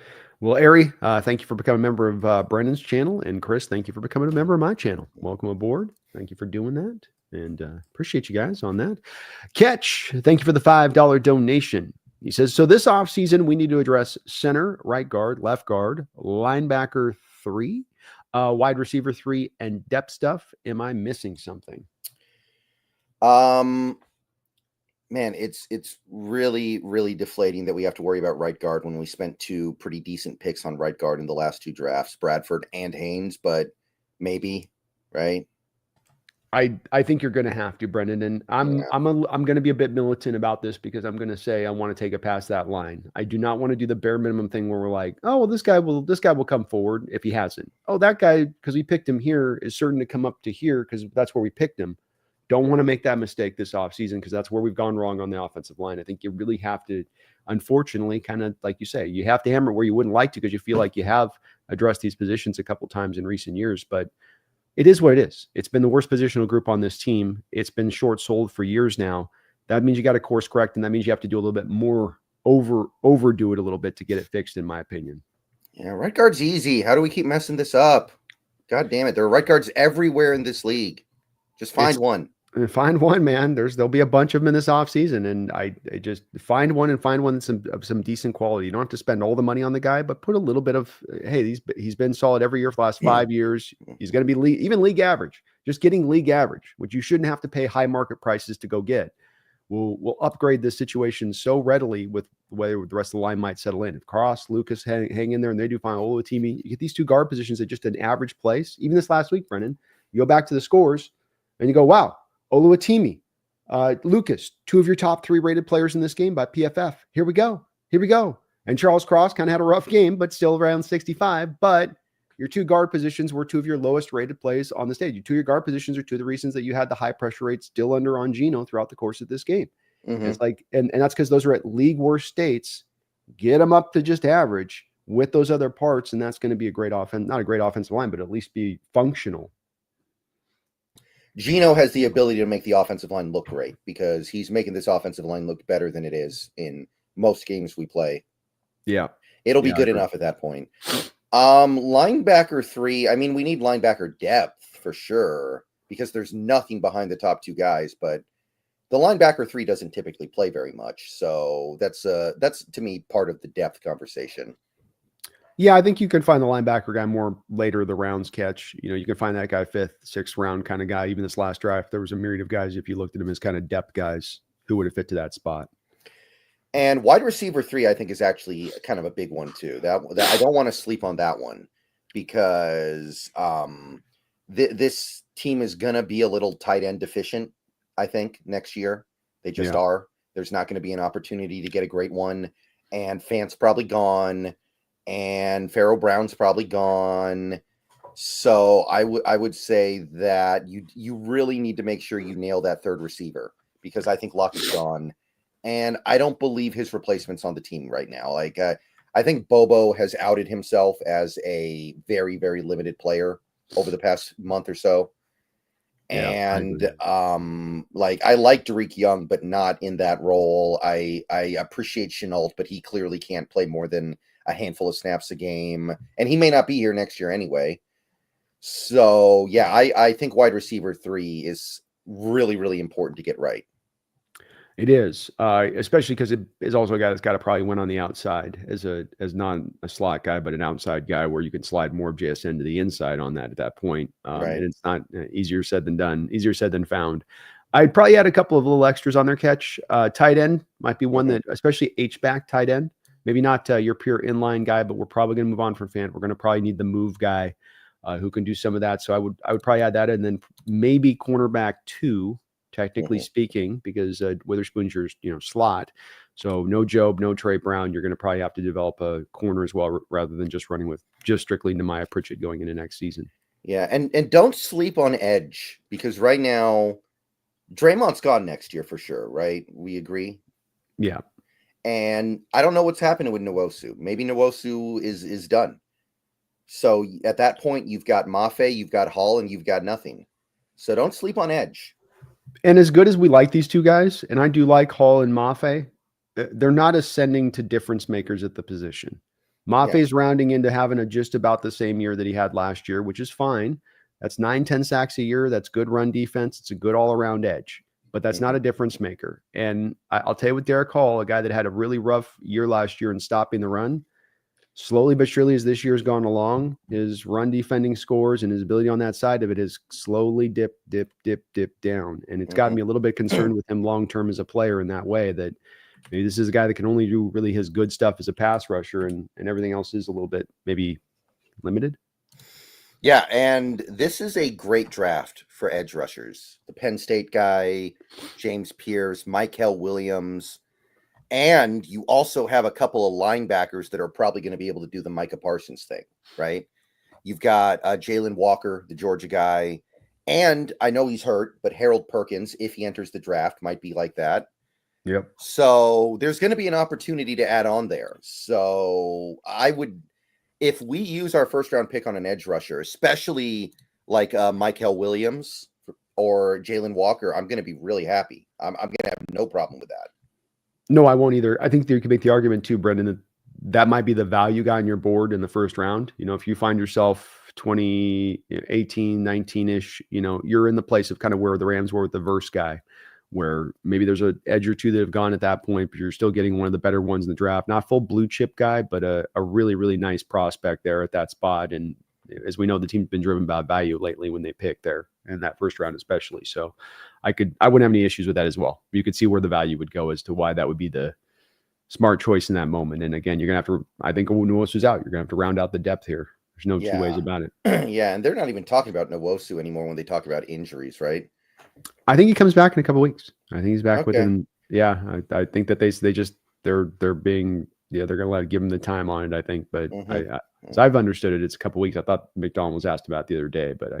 Well, Ari, thank you for becoming a member of Brendan's channel. And Chris, thank you for becoming a member of my channel. Welcome aboard. Thank you for doing that. And appreciate you guys on that. Catch, thank you for the $5 donation. He says, so this offseason, we need to address center, right guard, left guard, linebacker 3, wide receiver 3, and depth stuff. Am I missing something? Man, it's really, really deflating that we have to worry about right guard when we spent 2 pretty decent picks on right guard in the last 2 drafts, Bradford and Haynes, but maybe, right? I think you're going to have to, Brendan, and I'm going to be a bit militant about this because I'm going to say I want to take it past that line. I do not want to do the bare minimum thing where we're like, oh, well, this guy will come forward if he hasn't. Oh, that guy, because we picked him here, is certain to come up to here because that's where we picked him. Don't want to make that mistake this offseason because that's where we've gone wrong on the offensive line. I think you really have to, unfortunately, kind of like you say, you have to hammer where you wouldn't like to because you feel like you have addressed these positions a couple times in recent years. But it is what it is. It's been the worst positional group on this team. It's been short sold for years now. That means you got to course correct, and that means you have to do a little bit more, overdo it a little bit to get it fixed, in my opinion. Yeah, right guard's easy. How do we keep messing this up? God damn it. There are right guards everywhere in this league. Just find one. Find one, man. There'll be a bunch of them in this offseason, and I just find one that's some decent quality. You don't have to spend all the money on the guy, but put a little bit of, hey, he's been solid every year for the last 5 years. He's going to be even league average. Just getting league average, which you shouldn't have to pay high market prices to go get. We'll upgrade this situation so readily with the way the rest of the line might settle in. If Cross, Lucas hang in there, and they do fine. Oluwatimi, you get these 2 guard positions at just an average place. Even this last week, Brennan, you go back to the scores, and you go, wow. Oluwatimi, Lucas, 2 of your top 3 rated players in this game by PFF. Here we go. And Charles Cross kind of had a rough game, but still around 65. But your two guard positions were two of your lowest rated plays on the stage. Your two of your guard positions are two of the reasons that you had the high pressure rate still under on Geno throughout the course of this game. And it's like, and that's because those are at league worst states. Get them up to just average with those other parts, and that's going to be a great offense, not a great offensive line, but at least be functional. Geno has the ability to make the offensive line look great because he's making this offensive line look better than it is in most games we play. Yeah. It'll be good enough at that point. Linebacker 3, I mean, we need linebacker depth for sure because there's nothing behind the top two guys, but the linebacker 3 doesn't typically play very much. So that's to me part of the depth conversation. Yeah, I think you can find the linebacker guy more later the rounds catch. You know, you can find that guy 5th, 6th round kind of guy. Even this last draft, there was a myriad of guys, if you looked at them as kind of depth guys, who would have fit to that spot. And wide receiver 3, I think, is actually kind of a big one too. That I don't want to sleep on that one because this team is going to be a little tight end deficient, I think, next year. They just are. There's not going to be an opportunity to get a great one. And Fant's probably gone. And Pharaoh Brown's probably gone. So I would say that you really need to make sure you nail that third receiver because I think Lockett's gone. And I don't believe his replacement's on the team right now. Like I think Bobo has outed himself as a very, very limited player over the past month or so. And like I like Derek Young, but not in that role. I appreciate Chenault, but he clearly can't play more than a handful of snaps a game, and he may not be here next year anyway. So yeah, I think wide receiver 3 is really, really important to get right. It is, especially because it is also a guy that's got to probably win on the outside as not a slot guy, but an outside guy where you can slide more of JSN to the inside on that at that point. Right. And it's not easier said than done, easier said than found. I'd probably add a couple of little extras on their catch. Tight end might be one that, especially H-back tight end, maybe not your pure inline guy, but we're probably going to move on from Fant. We're going to probably need the move guy who can do some of that. So I would probably add that, and then maybe cornerback 2. Technically speaking, because Witherspoon's your slot. So no Job, no Trey Brown. You're going to probably have to develop a corner as well, rather than just running with just strictly Nehemiah Pritchett going into next season. Yeah, and don't sleep on edge because right now Draymond's gone next year for sure, right? We agree? Yeah. And I don't know what's happening with Nwosu. Maybe Nwosu is done. So at that point, you've got Mafe, you've got Hall, and you've got nothing. So don't sleep on edge. And as good as we like these two guys, and I do like Hall and Mafe, they're not ascending to difference makers at the position. Mafe's rounding into having just about the same year that he had last year, which is fine. That's 9-10 sacks a year. That's good run defense. It's a good all-around edge, but that's not a difference maker. And I'll tell you with Derek Hall, a guy that had a really rough year last year in stopping the run, slowly but surely as this year's gone along, his run defending scores and his ability on that side of it has slowly dipped down. And it's gotten me a little bit concerned with him long-term as a player in that way, that maybe this is a guy that can only do really his good stuff as a pass rusher and everything else is a little bit maybe limited. Yeah, and this is a great draft for edge rushers. The Penn State guy, James Pierce, Michael Williams, and you also have a couple of linebackers that are probably going to be able to do the Micah Parsons thing, right? You've got Jalen Walker, the Georgia guy, and I know he's hurt, but Harold Perkins, if he enters the draft, might be like that. Yep. So there's going to be an opportunity to add on there. So I would, if we use our first round pick on an edge rusher, especially like Michael Williams or Jalen Walker, I'm going to be really happy. I'm going to have no problem with that. No, I won't either. I think you could make the argument too, Brendan, that might be the value guy on your board in the first round. You know, if you find yourself 18, 19-ish, you're in the place of kind of where the Rams were with the Verse guy, where maybe there's an edge or two that have gone at that point, but you're still getting one of the better ones in the draft. Not full blue chip guy, but a really, really nice prospect there at that spot. And as we know, the team's been driven by value lately when they pick there in that first round, especially. So I wouldn't have any issues with that as well. You could see where the value would go as to why that would be the smart choice in that moment. And again, you're going to have to, I think when Nwosu's out, you're going to have to round out the depth here. There's no two ways about it. Yeah. And they're not even talking about Nwosu anymore when they talk about injuries, right? I think he comes back in a couple of weeks. I think he's back within. Yeah. I think that they're being, they're going to give him the time on it, I think, but So I've understood it. It's a couple weeks. I thought McDonald was asked about it the other day, but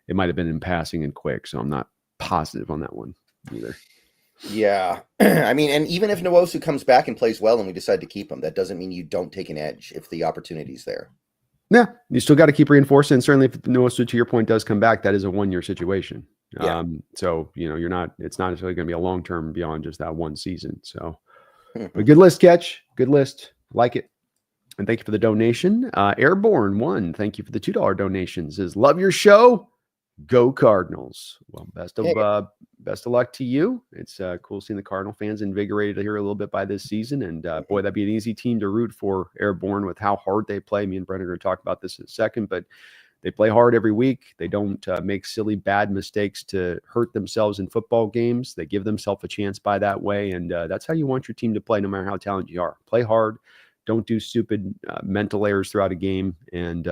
it might have been in passing and quick. So I'm not positive on that one either. Yeah. I mean, and even if Nwosu comes back and plays well and we decide to keep him, that doesn't mean you don't take an edge if the opportunity's there. Yeah, you still got to keep reinforcing. And certainly if Nwosu, to your point, does come back, that is a 1-year situation. Yeah. So, it's not necessarily going to be a long-term beyond just that one season. So, but good list, Catch. Good list. Like it. And thank you for the donation. Airborne 1, thank you for the $2 donation. Says, love your show. Go Cardinals. Well, best of luck to you. It's cool seeing the Cardinal fans invigorated here a little bit by this season. And boy, that'd be an easy team to root for, Airborne, with how hard they play. Me and Brendan are going to talk about this in a second, but they play hard every week. They don't make silly, bad mistakes to hurt themselves in football games. They give themselves a chance by that way. And that's how you want your team to play, no matter how talented you are. Play hard. Don't do stupid mental errors throughout a game, and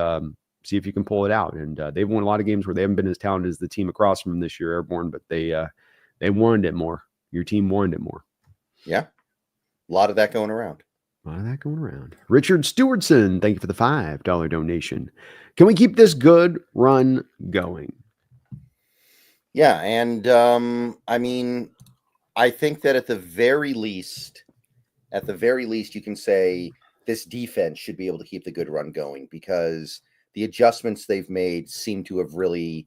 see if you can pull it out. And they've won a lot of games where they haven't been as talented as the team across from them this year, Airborne, but they wanted it more. Your team wanted it more. Yeah. A lot of that going around. Richard Stewardson, thank you for the $5 donation. Can we keep this good run going? Yeah. And I mean, I think that at the very least, you can say this defense should be able to keep the good run going, because the adjustments they've made seem to have really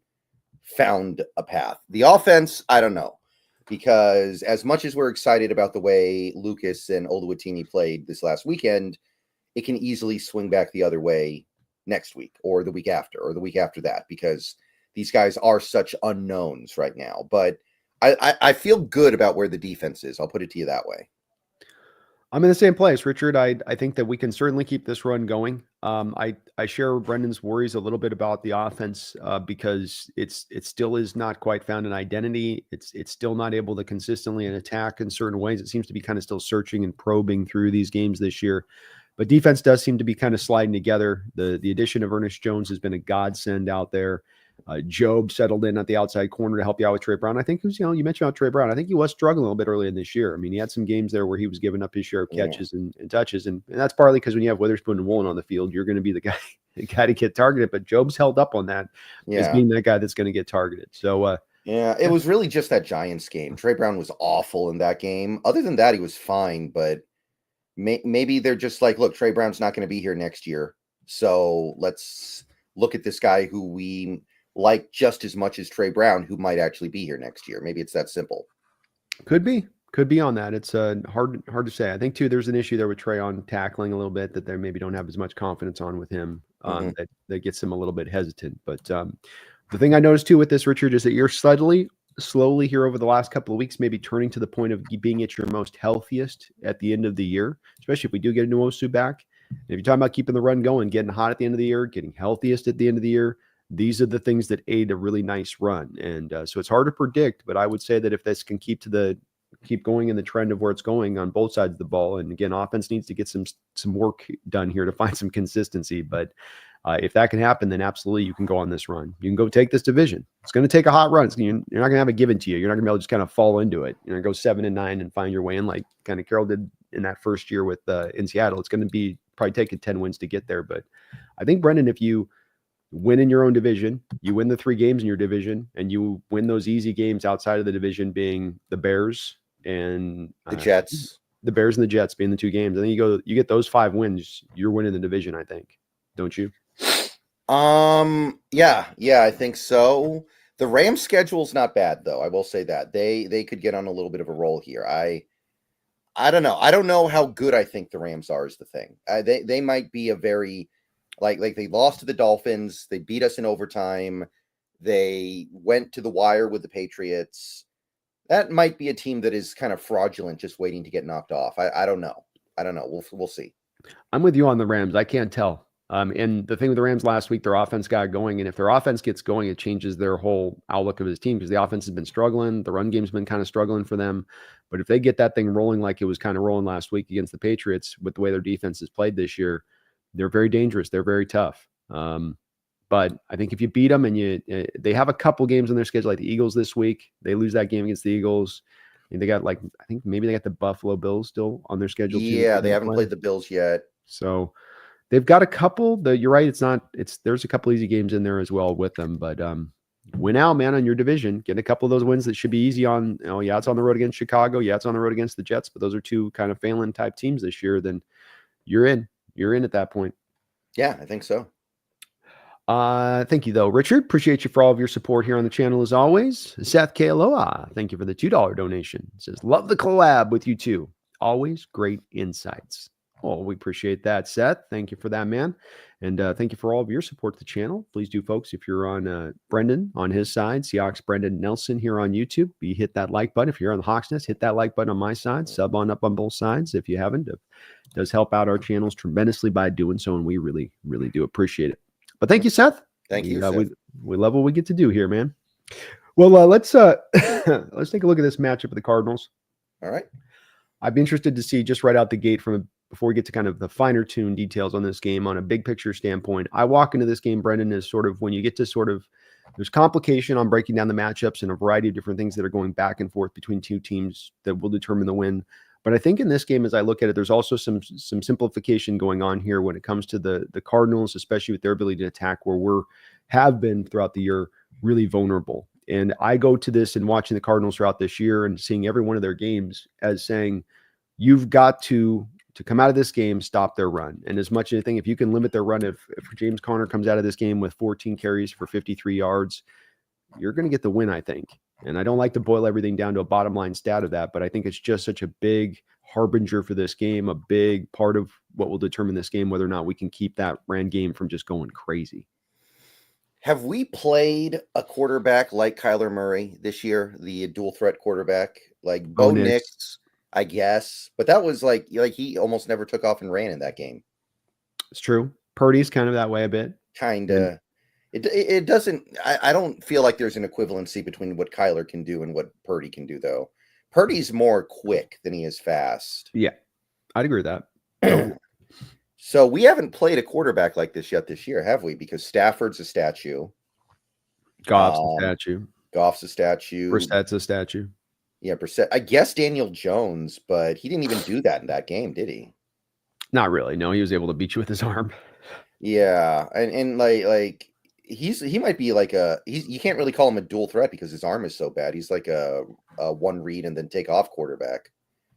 found a path. The offense, I don't know, because as much as we're excited about the way Lucas and Oluwatimi played this last weekend, it can easily swing back the other way next week or the week after or the week after that, because these guys are such unknowns right now. But I feel good about where the defense is. I'll put it to you that way. I'm in the same place, Richard. I think that we can certainly keep this run going. I share Brendan's worries a little bit about the offense because it still is not quite found an identity. It's still not able to consistently attack in certain ways. It seems to be kind of still searching and probing through these games this year. But defense does seem to be kind of sliding together. The addition of Ernest Jones has been a godsend out there. Job settled in at the outside corner to help you out with Trey Brown. I think you mentioned about Trey Brown. I think he was struggling a little bit early in this year. I mean, he had some games there where he was giving up his share of catches and touches. And that's partly because when you have Witherspoon and Woolen on the field, you're going to be the guy to get targeted. But Job's held up on that as being that guy that's going to get targeted. So, it was really just that Giants game. Trey Brown was awful in that game. Other than that, he was fine. But maybe they're just like, look, Trey Brown's not going to be here next year. So let's look at this guy who we like just as much as Trey Brown, who might actually be here next year. Maybe it's that simple. Could be on that. It's hard to say. I think too, there's an issue there with Trey on tackling a little bit that they maybe don't have as much confidence on with him. That gets him a little bit hesitant. But the thing I noticed too with this, Richard, is that you're slowly here over the last couple of weeks, maybe turning to the point of being at your most healthiest at the end of the year, especially if we do get a Nwosu back. And if you're talking about keeping the run going, getting hot at the end of the year, getting healthiest at the end of the year, these are the things that aid a really nice run. And so it's hard to predict, but I would say that if this can keep going in the trend of where it's going on both sides of the ball, and again, offense needs to get some work done here to find some consistency. But if that can happen, then absolutely you can go on this run. You can go take this division. It's going to take a hot run. You're not going to have it given to you. You're not going to be able to just kind of fall into it. You're going to go 7-9 and find your way in, like kind of Carroll did in that first year with in Seattle. It's going to be probably taking 10 wins to get there. But I think, Brendan, if you win in your own division, you win the 3 games in your division, and you win those easy games outside of the division, being the Bears and the Jets, and the Jets being the 2 games. I think you get those 5 wins, you're winning the division, I think. Don't you? Yeah, I think so. The Rams schedule's not bad though. I will say that they could get on a little bit of a roll here. I don't know. I don't know how good I think the Rams are is the thing. They might be a very like they lost to the Dolphins. They beat us in overtime. They went to the wire with the Patriots. That might be a team that is kind of fraudulent, just waiting to get knocked off. I don't know. We'll see. I'm with you on the Rams. I can't tell. And the thing with the Rams last week, their offense got going. And if their offense gets going, it changes their whole outlook of his team, because the offense has been struggling. The run game's been kind of struggling for them. But if they get that thing rolling like it was kind of rolling last week against the Patriots, with the way their defense has played this year, they're very dangerous. They're very tough. But I think if you beat them, and they have a couple games on their schedule, like the Eagles this week, they lose that game against the Eagles. And they got I think maybe they got the Buffalo Bills still on their schedule too. Yeah, they haven't played the Bills yet. So they've got a couple. You're right. There's a couple easy games in there as well with them, but win out, man, on your division. Get a couple of those wins that should be easy on. Yeah, it's on the road against Chicago. Yeah, it's on the road against the Jets, but those are two kind of Phelan type teams this year. Then you're in. You're in at that point. Yeah, I think so. Thank you, though, Richard. Appreciate you for all of your support here on the channel as always. Seth Kaloa, thank you for the $2 donation. Says, love the collab with you too. Always great insights. Well, we appreciate that, Seth. Thank you for that, man. And thank you for all of your support to the channel. Please do, folks, if you're on Brendan on his side, Seahawks Brendan Nelson here on YouTube, you hit that like button. If you're on the Hawks Nest, hit that like button on my side. Sub on up on both sides if you haven't. It does help out our channels tremendously by doing so, and we really, really do appreciate it. But thank you, Seth. Thank you, Seth. We love what we get to do here, man. Well, let's take a look at this matchup of the Cardinals. All right. I'd be interested to see just right out the gate before we get to kind of the finer tune details on this game on a big picture standpoint. I walk into this game, Brendan, as sort of when you get to there's complication on breaking down the matchups and a variety of different things that are going back and forth between two teams that will determine the win. But I think in this game, as I look at it, there's also some simplification going on here when it comes to the Cardinals, especially with their ability to attack, where have been throughout the year really vulnerable. And I go to this and watching the Cardinals throughout this year and seeing every one of their games as saying, you've got to come out of this game, stop their run. And as much as anything, if you can limit their run, if James Conner comes out of this game with 14 carries for 53 yards, you're going to get the win, I think. And I don't like to boil everything down to a bottom line stat of that, but I think it's just such a big harbinger for this game, a big part of what will determine this game, whether or not we can keep that ran game from just going crazy. Have we played a quarterback like Kyler Murray this year, the dual threat quarterback, like Bo Nix, I guess? But that was like he almost never took off and ran in that game. It's true. Purdy's kind of that way a bit. Kind of. It doesn't. I don't feel like there's an equivalency between what Kyler can do and what Purdy can do, though. Purdy's more quick than he is fast. Yeah, I'd agree with that. So we haven't played a quarterback like this yet this year, have we? Because Stafford's a statue. Goff's a statue. Goff's a statue. Brissett's a statue. Yeah, Brissett. I guess Daniel Jones, but he didn't even do that in that game, did he? Not really. No, he was able to beat you with his arm. Yeah, and like he might be like you can't really call him a dual threat because his arm is so bad. He's like a one read and then take off quarterback.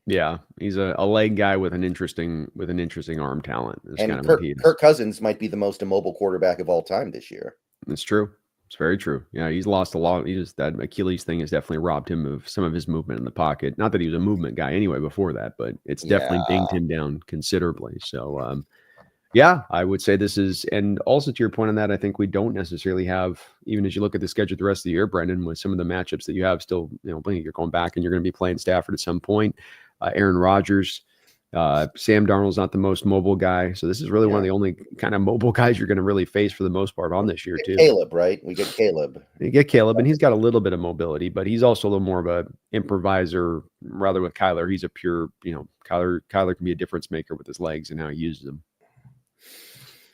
Yeah, he's a leg guy with an interesting arm talent. And Kirk Cousins might be the most immobile quarterback of all time this year. It's true. It's very true. Yeah, he's lost a lot. That Achilles thing has definitely robbed him of some of his movement in the pocket. Not that he was a movement guy anyway before that, but it's definitely dinged him down considerably. So, yeah, I would say this is, and also to your point on that, I think we don't necessarily have, even as you look at the schedule the rest of the year, Brendan, with some of the matchups that you have still, you're going back and you're going to be playing Stafford at some point. Aaron Rodgers, Sam Darnold's not the most mobile guy. So this is really one of the only kind of mobile guys you're going to really face for the most part on this year too. Caleb, right? We get Caleb. You get Caleb, and he's got a little bit of mobility, but he's also a little more of a improviser. Rather with Kyler, he's a pure, Kyler can be a difference maker with his legs and how he uses them.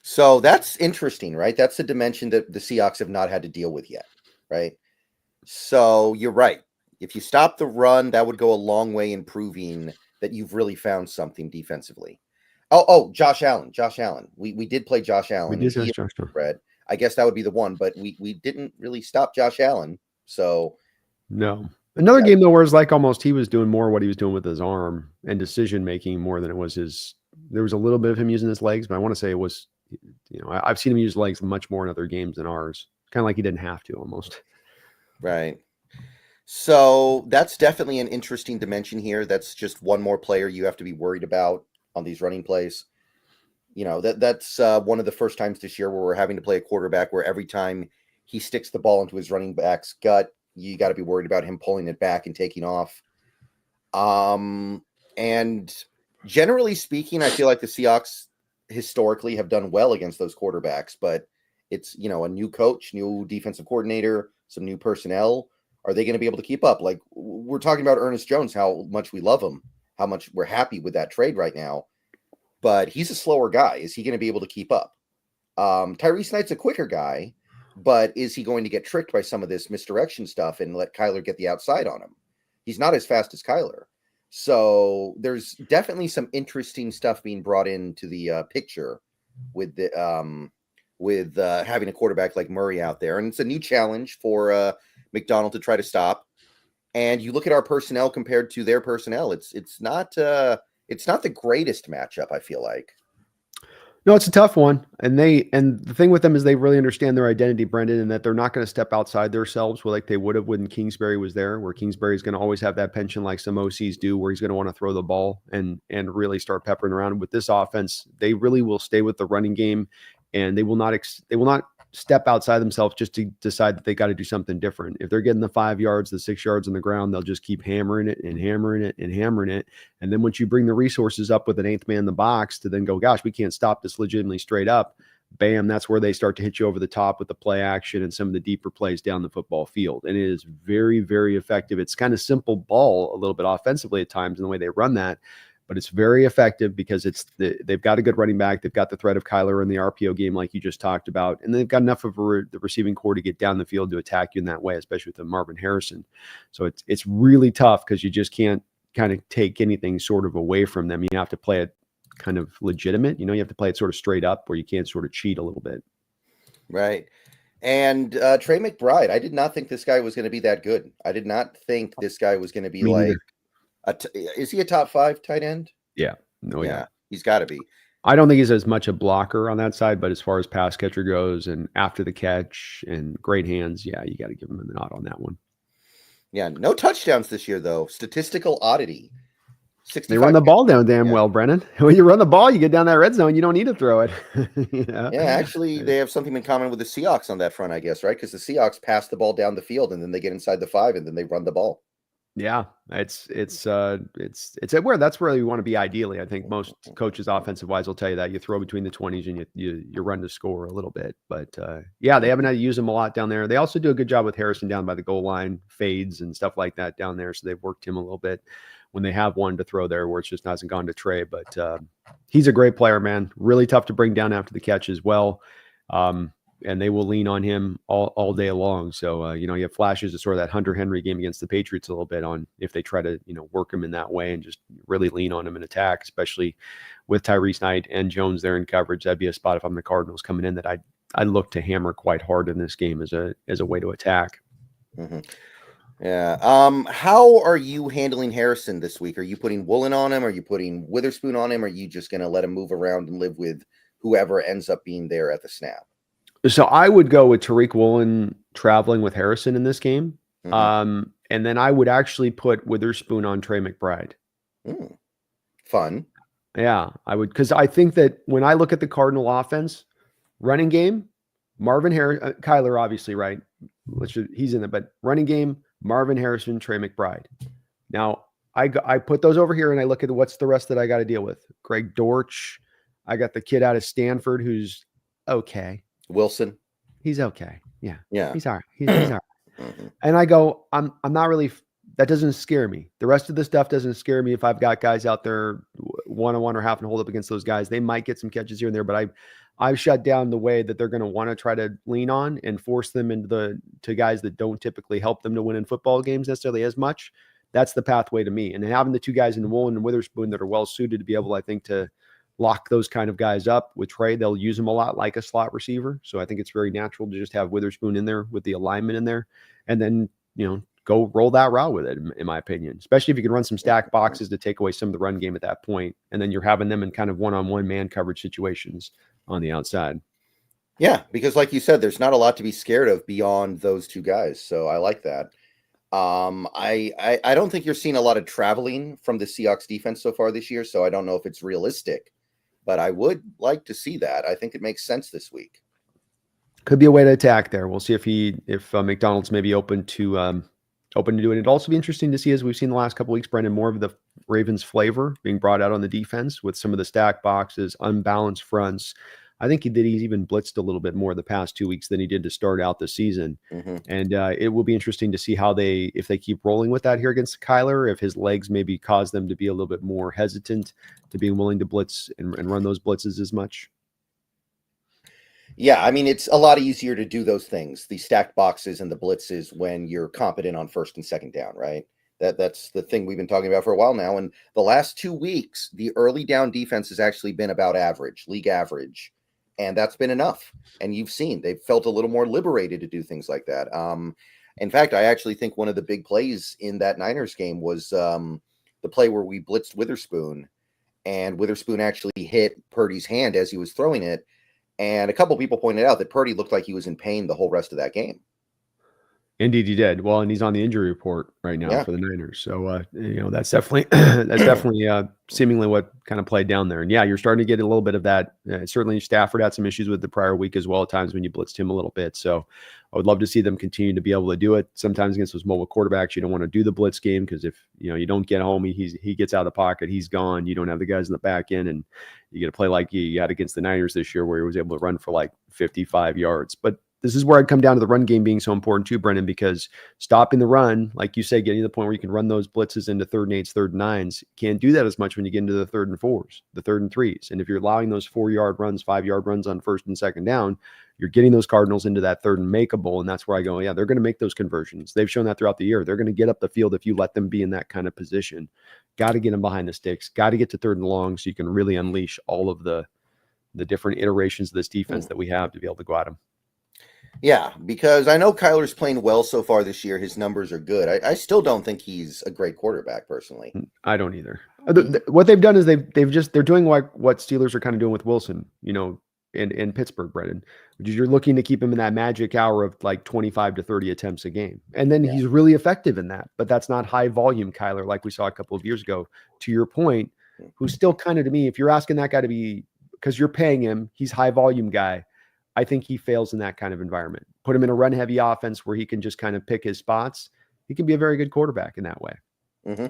So that's interesting, right? That's a dimension that the Seahawks have not had to deal with yet, right? So you're right. If you stop the run, that would go a long way in proving that you've really found something defensively. Oh, Josh Allen. We did play Josh Allen. We did Josh Allen. I guess that would be the one, but we didn't really stop Josh Allen. So no. Another game though, where it's like almost he was doing more what he was doing with his arm and decision making more than it was his. There was a little bit of him using his legs, but I want to say it was, I've seen him use legs much more in other games than ours. Kind of like he didn't have to almost. Right. So that's definitely an interesting dimension here. That's just one more player you have to be worried about on these running plays. That's one of the first times this year where we're having to play a quarterback where every time he sticks the ball into his running back's gut, you got to be worried about him pulling it back and taking off. And generally speaking, I feel like the Seahawks historically have done well against those quarterbacks, but it's, a new coach, new defensive coordinator, some new personnel. Are they going to be able to keep up? Like we're talking about Ernest Jones, how much we love him, how much we're happy with that trade right now, but he's a slower guy. Is he going to be able to keep up? Tyrese Knight's a quicker guy, but is he going to get tricked by some of this misdirection stuff and let Kyler get the outside on him? He's not as fast as Kyler. So there's definitely some interesting stuff being brought into the picture with having a quarterback like Murray out there, and it's a new challenge for McDonald to try to stop. And you look at our personnel compared to their personnel, it's not the greatest matchup, I feel like. No, it's a tough one. And the thing with them is they really understand their identity, Brendan, and that they're not going to step outside themselves like they would have when Kingsbury was there, where Kingsbury is going to always have that penchant like some OCs do, where he's going to want to throw the ball and really start peppering around. With this offense, they really will stay with the running game, and they will not step outside themselves just to decide that they got to do something different. If they're getting the 5 yards, the 6 yards on the ground, they'll just keep hammering it and hammering it and hammering it. And then once you bring the resources up with an eighth man in the box to then go, gosh, we can't stop this legitimately straight up, bam, that's where they start to hit you over the top with the play action and some of the deeper plays down the football field. And it is very, very effective. It's kind of simple ball a little bit offensively at times in the way they run that, but it's very effective because they've got a good running back. They've got the threat of Kyler in the RPO game, like you just talked about, and they've got enough of the receiving core to get down the field to attack you in that way, especially with the Marvin Harrison. So it's really tough because you just can't kind of take anything sort of away from them. You have to play it kind of legitimate. You have to play it sort of straight up where you can't sort of cheat a little bit. Right. And Trey McBride, I did not think this guy was going to be that good. I did not think this guy was going to be is he a top 5 tight end? Yeah. No, yeah. He's got to be. I don't think he's as much a blocker on that side, but as far as pass catcher goes and after the catch and great hands, yeah, you got to give him a nod on that one. Yeah, no touchdowns this year, though. Statistical oddity. They run the ball down well, Brennan. When you run the ball, you get down that red zone, you don't need to throw it. Yeah, actually, they have something in common with the Seahawks on that front, I guess, right? Because the Seahawks pass the ball down the field, and then they get inside the 5, and then they run the ball. Yeah, it's where that's where you want to be ideally. I think most coaches, offensive wise, will tell you that you throw between the 20s and you run to score a little bit. But yeah, they haven't had to use them a lot down there. They also do a good job with Harrison down by the goal line, fades and stuff like that down there. So they've worked him a little bit when they have one to throw there, where it's just hasn't gone to Trey. But he's a great player, man. Really tough to bring down after the catch as well. And they will lean on him all day long. So, you have flashes of sort of that Hunter Henry game against the Patriots a little bit on if they try to, work him in that way and just really lean on him in attack, especially with Tyrese Knight and Jones there in coverage. That'd be a spot if I'm the Cardinals coming in that I'd look to hammer quite hard in this game as a way to attack. Mm-hmm. Yeah. How are you handling Harrison this week? Are you putting Woolen on him? Are you putting Witherspoon on him? Or are you just going to let him move around and live with whoever ends up being there at the snap? So I would go with Tariq Woolen traveling with Harrison in this game. Mm-hmm. And then I would actually put Witherspoon on Trey McBride. Fun. Yeah, I would. Because I think that when I look at the Cardinal offense, running game, Marvin Harrison, Kyler, obviously, right? He's in it, but running game, Marvin Harrison, Trey McBride. Now, I put those over here and I look at what's the rest that I got to deal with. Greg Dortch. I got the kid out of Stanford who's okay. Wilson. He's okay. Yeah. He's all right. He's all right. Mm-hmm. And I go, I'm not really, that doesn't scare me. The rest of the stuff doesn't scare me. If I've got guys out there one-on-one or half and hold up against those guys, they might get some catches here and there, but I've shut down the way that they're going to want to try to lean on and force them into to guys that don't typically help them to win in football games necessarily as much. That's the pathway to me. And having the two guys in Woolen and Witherspoon that are well suited to be able, I think, to lock those kind of guys up with Trey. They'll use him a lot like a slot receiver. So I think it's very natural to just have Witherspoon in there with the alignment in there and then, go roll that route with it, in my opinion, especially if you can run some stack boxes to take away some of the run game at that point. And then you're having them in kind of one-on-one man coverage situations on the outside. Yeah, because like you said, there's not a lot to be scared of beyond those two guys. So I like that. I don't think you're seeing a lot of traveling from the Seahawks defense so far this year. So I don't know if it's realistic. But I would like to see that. I think it makes sense this week. Could be a way to attack there. We'll see if McDonald's may be open to do it. It'd also be interesting to see, as we've seen the last couple of weeks, Brendan, more of the Ravens flavor being brought out on the defense with some of the stack boxes, unbalanced fronts. I think he's even blitzed a little bit more the past 2 weeks than he did to start out the season. Mm-hmm. And it will be interesting to see if they keep rolling with that here against Kyler, if his legs maybe cause them to be a little bit more hesitant to being willing to blitz and run those blitzes as much. Yeah, I mean, it's a lot easier to do those things, the stacked boxes and the blitzes, when you're competent on first and second down, right? That's the thing we've been talking about for a while now. And the last 2 weeks, the early down defense has actually been about average, league average. and that's been enough. And you've seen they've felt a little more liberated to do things like that. In fact, I actually think one of the big plays in that Niners game was the play where we blitzed Witherspoon, and Witherspoon actually hit Purdy's hand as he was throwing it. And a couple people pointed out that Purdy looked like he was in pain the whole rest of that game. Indeed, he did. Well, and he's on the injury report right now Yeah. for the Niners. So, that's definitely seemingly what kind of played down there. And yeah, you're starting to get a little bit of that. Certainly, Stafford had some issues with the prior week as well at times when you blitzed him a little bit. So, I would love to see them continue to be able to do it. Sometimes against those mobile quarterbacks, you don't want to do the blitz game because if you don't get home, he gets out of the pocket, he's gone. You don't have the guys in the back end, and you get to play like you had against the Niners this year, where he was able to run for like 55 yards. But this is where I'd come down to the run game being so important too, Brendan, because stopping the run, like you say, getting to the point where you can run those blitzes into 3rd and 8s, 3rd and 9s, can't do that as much when you get into the 3rd and 4s, the 3rd and 3s. And if you're allowing those 4-yard runs, 5-yard runs on 1st and 2nd down, you're getting those Cardinals into that 3rd and makeable. And that's where I go, yeah, they're going to make those conversions. They've shown that throughout the year. They're going to get up the field if you let them be in that kind of position. Got to get them behind the sticks, got to get to 3rd and long so you can really unleash all of the different iterations of this defense that we have to be able to go at them. Yeah, because I know Kyler's playing well so far this year. His numbers are good. I still don't think he's a great quarterback, personally. I don't either. What they've done is they're doing like what Steelers are kind of doing with Wilson, in Pittsburgh, Brendan, which is you're looking to keep him in that magic hour of like 25 to 30 attempts a game. And then he's really effective in that, but that's not high volume Kyler like we saw a couple of years ago. To your point, who's still kind of, to me, if you're asking that guy to be, because you're paying him, he's high volume guy. I think he fails in that kind of environment. Put him in a run-heavy offense where he can just kind of pick his spots. He can be a very good quarterback in that way. Mm-hmm.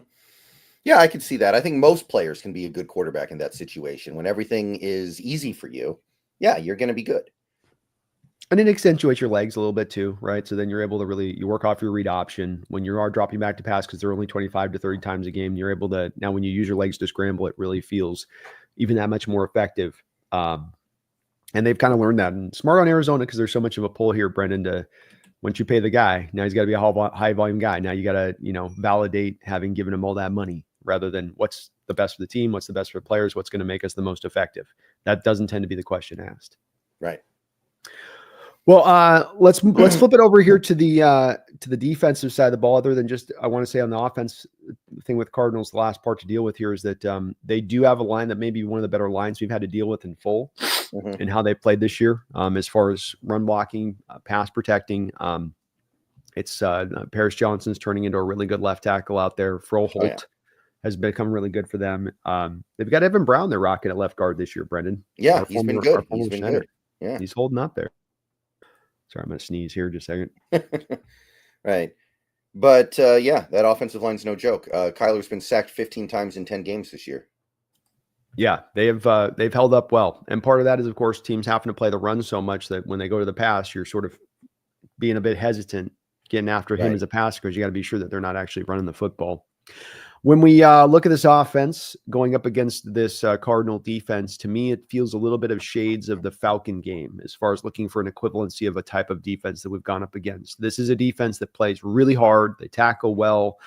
Yeah, I can see that. I think most players can be a good quarterback in that situation. When everything is easy for you, yeah, you're going to be good. And it accentuates your legs a little bit too, right? So then you're able to you work off your read option. When you are dropping back to pass because they're only 25 to 30 times a game, you're able to, now when you use your legs to scramble, it really feels even that much more effective. And they've kind of learned that. And smart on Arizona because there's so much of a pull here, Brendan, to once you pay the guy, now he's got to be a high volume guy. Now you got to, validate having given him all that money rather than what's the best for the team, what's the best for players, what's going to make us the most effective. That doesn't tend to be the question asked. Right. Well, let's flip it over here to the defensive side of the ball. Other than just, I want to say on the offense thing with Cardinals, the last part to deal with here is that they do have a line that may be one of the better lines we've had to deal with in full and how they played this year as far as run blocking, pass protecting. It's Paris Johnson's turning into a really good left tackle out there. Froholt has become really good for them. They've got Evan Brown they're rocking at left guard this year, Brendan. Yeah, he's been good. He's been good. Yeah, he's holding up there. Sorry, I'm going to sneeze here just a second. Right. But, that offensive line's no joke. Kyler's been sacked 15 times in 10 games this year. Yeah, they've held up well. And part of that is, of course, teams having to play the run so much that when they go to the pass, you're sort of being a bit hesitant getting after him as a passer because you got to be sure that they're not actually running the football. When we look at this offense going up against this Cardinal defense, to me, it feels a little bit of shades of the Falcon game as far as looking for an equivalency of a type of defense that we've gone up against. This is a defense that plays really hard. They tackle well.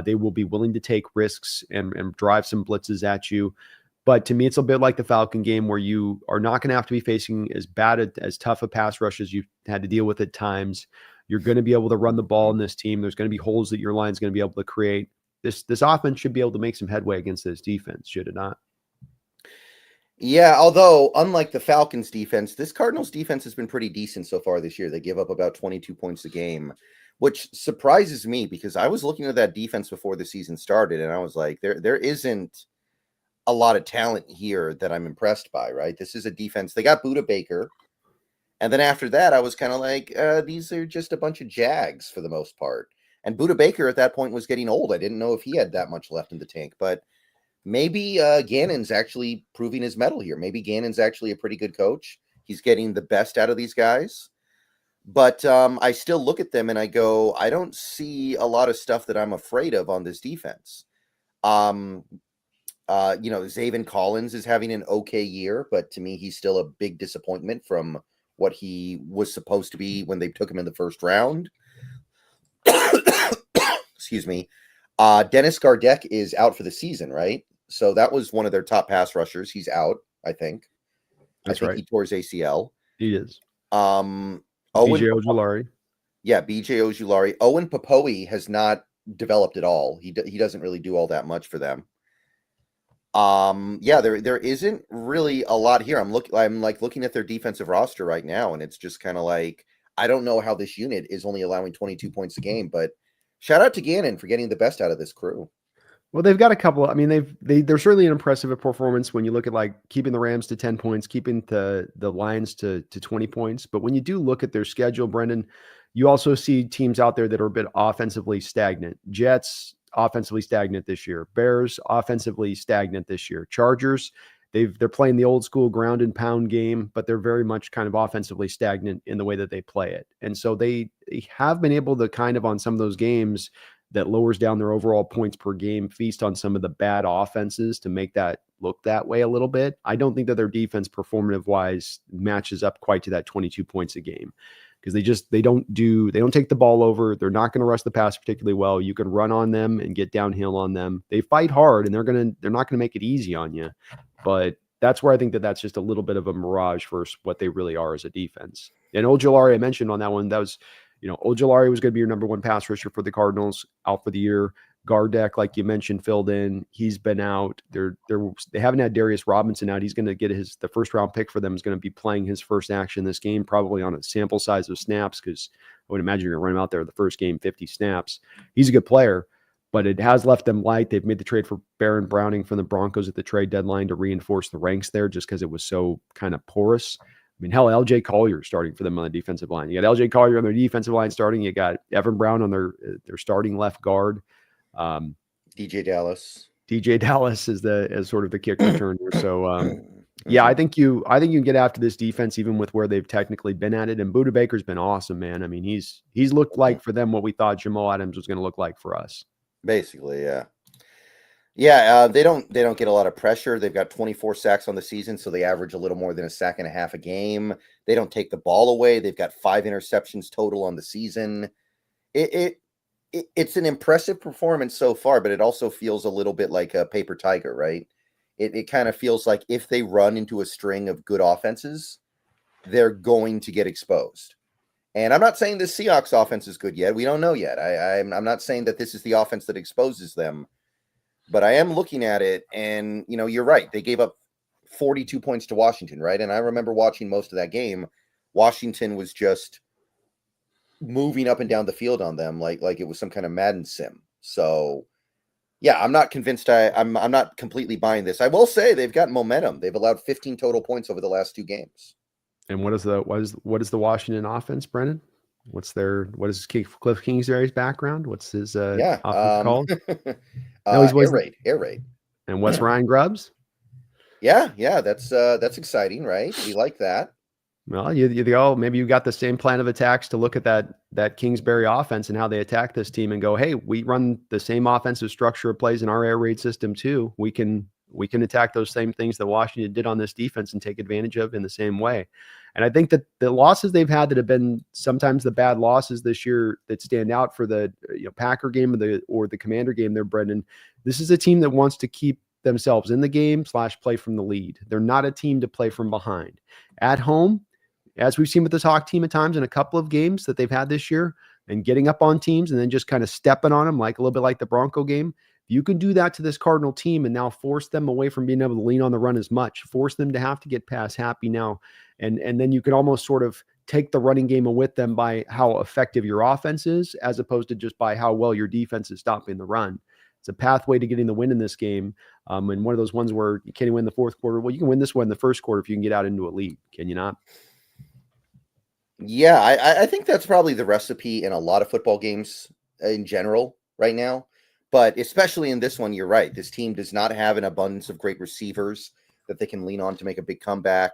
They will be willing to take risks and drive some blitzes at you. But to me, it's a bit like the Falcon game where you are not going to have to be facing as tough a pass rush as you've had to deal with at times. You're going to be able to run the ball in this team. There's going to be holes that your line's going to be able to create. This offense should be able to make some headway against this defense, should it not? Yeah, although unlike the Falcons defense, this Cardinals defense has been pretty decent so far this year. They give up about 22 points a game, which surprises me because I was looking at that defense before the season started and I was like, there isn't a lot of talent here that I'm impressed by, right? This is a defense. They got Budda Baker. And then after that, I was kind of like, these are just a bunch of Jags for the most part. And Budda Baker at that point was getting old. I didn't know if he had that much left in the tank, but maybe Gannon's actually proving his mettle here. Maybe Gannon's actually a pretty good coach. He's getting the best out of these guys. But I still look at them and I go, I don't see a lot of stuff that I'm afraid of on this defense. Zaven Collins is having an okay year, but to me, he's still a big disappointment from what he was supposed to be when they took him in the first round. Excuse me. Dennis Gardeck is out for the season, right? So that was one of their top pass rushers. He's out, I think. I That's think right. he tore his ACL. He is. Owen, BJ Ojulari. yeah, BJ Ojulari. Owen Popoe has not developed at all. He doesn't really do all that much for them. Yeah, there isn't really a lot here. I'm looking at their defensive roster right now, and it's just kind of like, I don't know how this unit is only allowing 22 points a game, but shout out to Gannon for getting the best out of this crew. Well, they've got a couple. I mean, they're certainly an impressive performance when you look at like keeping the Rams to 10 points, keeping the Lions to 20 points. But when you do look at their schedule, Brendan, you also see teams out there that are a bit offensively stagnant. Jets offensively stagnant this year. Bears offensively stagnant this year. Chargers, they're playing the old school ground and pound game, but they're very much kind of offensively stagnant in the way that they play it. And so they have been able to kind of on some of those games that lowers down their overall points per game, feast on some of the bad offenses to make that look that way a little bit. I don't think that their defense performative wise matches up quite to that 22 points a game because they don't take the ball over. They're not going to rush the pass particularly well. You can run on them and get downhill on them. They fight hard and they're not going to make it easy on you. But that's where I think that that's just a little bit of a mirage versus what they really are as a defense. And Ojulari, I mentioned on that one, that was, Ojulari was going to be your number one pass rusher for the Cardinals out for the year. Gardeck, like you mentioned, filled in. He's been out. They haven't had Darius Robinson out. He's going to get the first round pick for them is going to be playing his first action this game, probably on a sample size of snaps because I would imagine you're going to run him out there the first game, 50 snaps. He's a good player, but it has left them light. They've made the trade for Baron Browning from the Broncos at the trade deadline to reinforce the ranks there just because it was so kind of porous. I mean, hell, LJ Collier starting for them on the defensive line. You got LJ Collier on their defensive line starting. You got Evan Brown on their starting left guard. DJ Dallas. DJ Dallas is as sort of the kick returner. So yeah, I think you can get after this defense even with where they've technically been at it. And Budda Baker's been awesome, man. I mean, he's looked like for them what we thought Jamal Adams was going to look like for us. Basically, yeah. Yeah, they don't get a lot of pressure. They've got 24 sacks on the season, so they average a little more than a sack and a half a game. They don't take the ball away. They've got 5 interceptions total on the season. It's an impressive performance so far, but it also feels a little bit like a paper tiger, right? It kind of feels like if they run into a string of good offenses, they're going to get exposed. And I'm not saying the Seahawks offense is good yet. We don't know yet. I'm not saying that this is the offense that exposes them. But I am looking at it, and, you're right. They gave up 42 points to Washington, right? And I remember watching most of that game. Washington was just moving up and down the field on them like it was some kind of Madden sim. So, yeah, I'm not convinced. I'm not completely buying this. I will say they've got momentum. They've allowed 15 total points over the last 2 games. And what is the Washington offense, Brennan? What is Cliff Kingsbury's background? What's his offense called? No, air raid. And what's Ryan Grubbs? Yeah, that's exciting, right? We like that. Well, maybe you got the same plan of attacks to look at that Kingsbury offense and how they attack this team and go, hey, we run the same offensive structure of plays in our air raid system too. We can attack those same things that Washington did on this defense and take advantage of in the same way. And I think that the losses they've had that have been sometimes the bad losses this year that stand out for the Packer game or the Commander game there, Brendan, this is a team that wants to keep themselves in the game / play from the lead. They're not a team to play from behind. At home, as we've seen with this Hawk team at times in a couple of games that they've had this year and getting up on teams and then just kind of stepping on them like a little bit like the Bronco game, you can do that to this Cardinal team and now force them away from being able to lean on the run as much, force them to have to get pass happy now. And then you can almost sort of take the running game with them by how effective your offense is, as opposed to just by how well your defense is stopping the run. It's a pathway to getting the win in this game. And one of those ones where you can't win the fourth quarter. Well, you can win this one in the first quarter if you can get out into a lead. Can you not? Yeah, I think that's probably the recipe in a lot of football games in general right now. But especially in this one, you're right. This team does not have an abundance of great receivers that they can lean on to make a big comeback.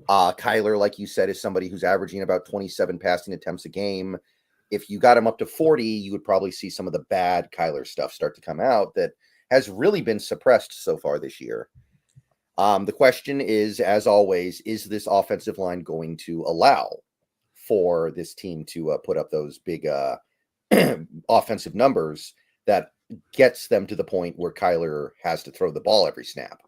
Kyler, like you said, is somebody who's averaging about 27 passing attempts a game. If you got him up to 40, you would probably see some of the bad Kyler stuff start to come out that has really been suppressed so far this year. The question is, as always, is this offensive line going to allow for this team to put up those big offensive numbers that gets them to the point where Kyler has to throw the ball every snap?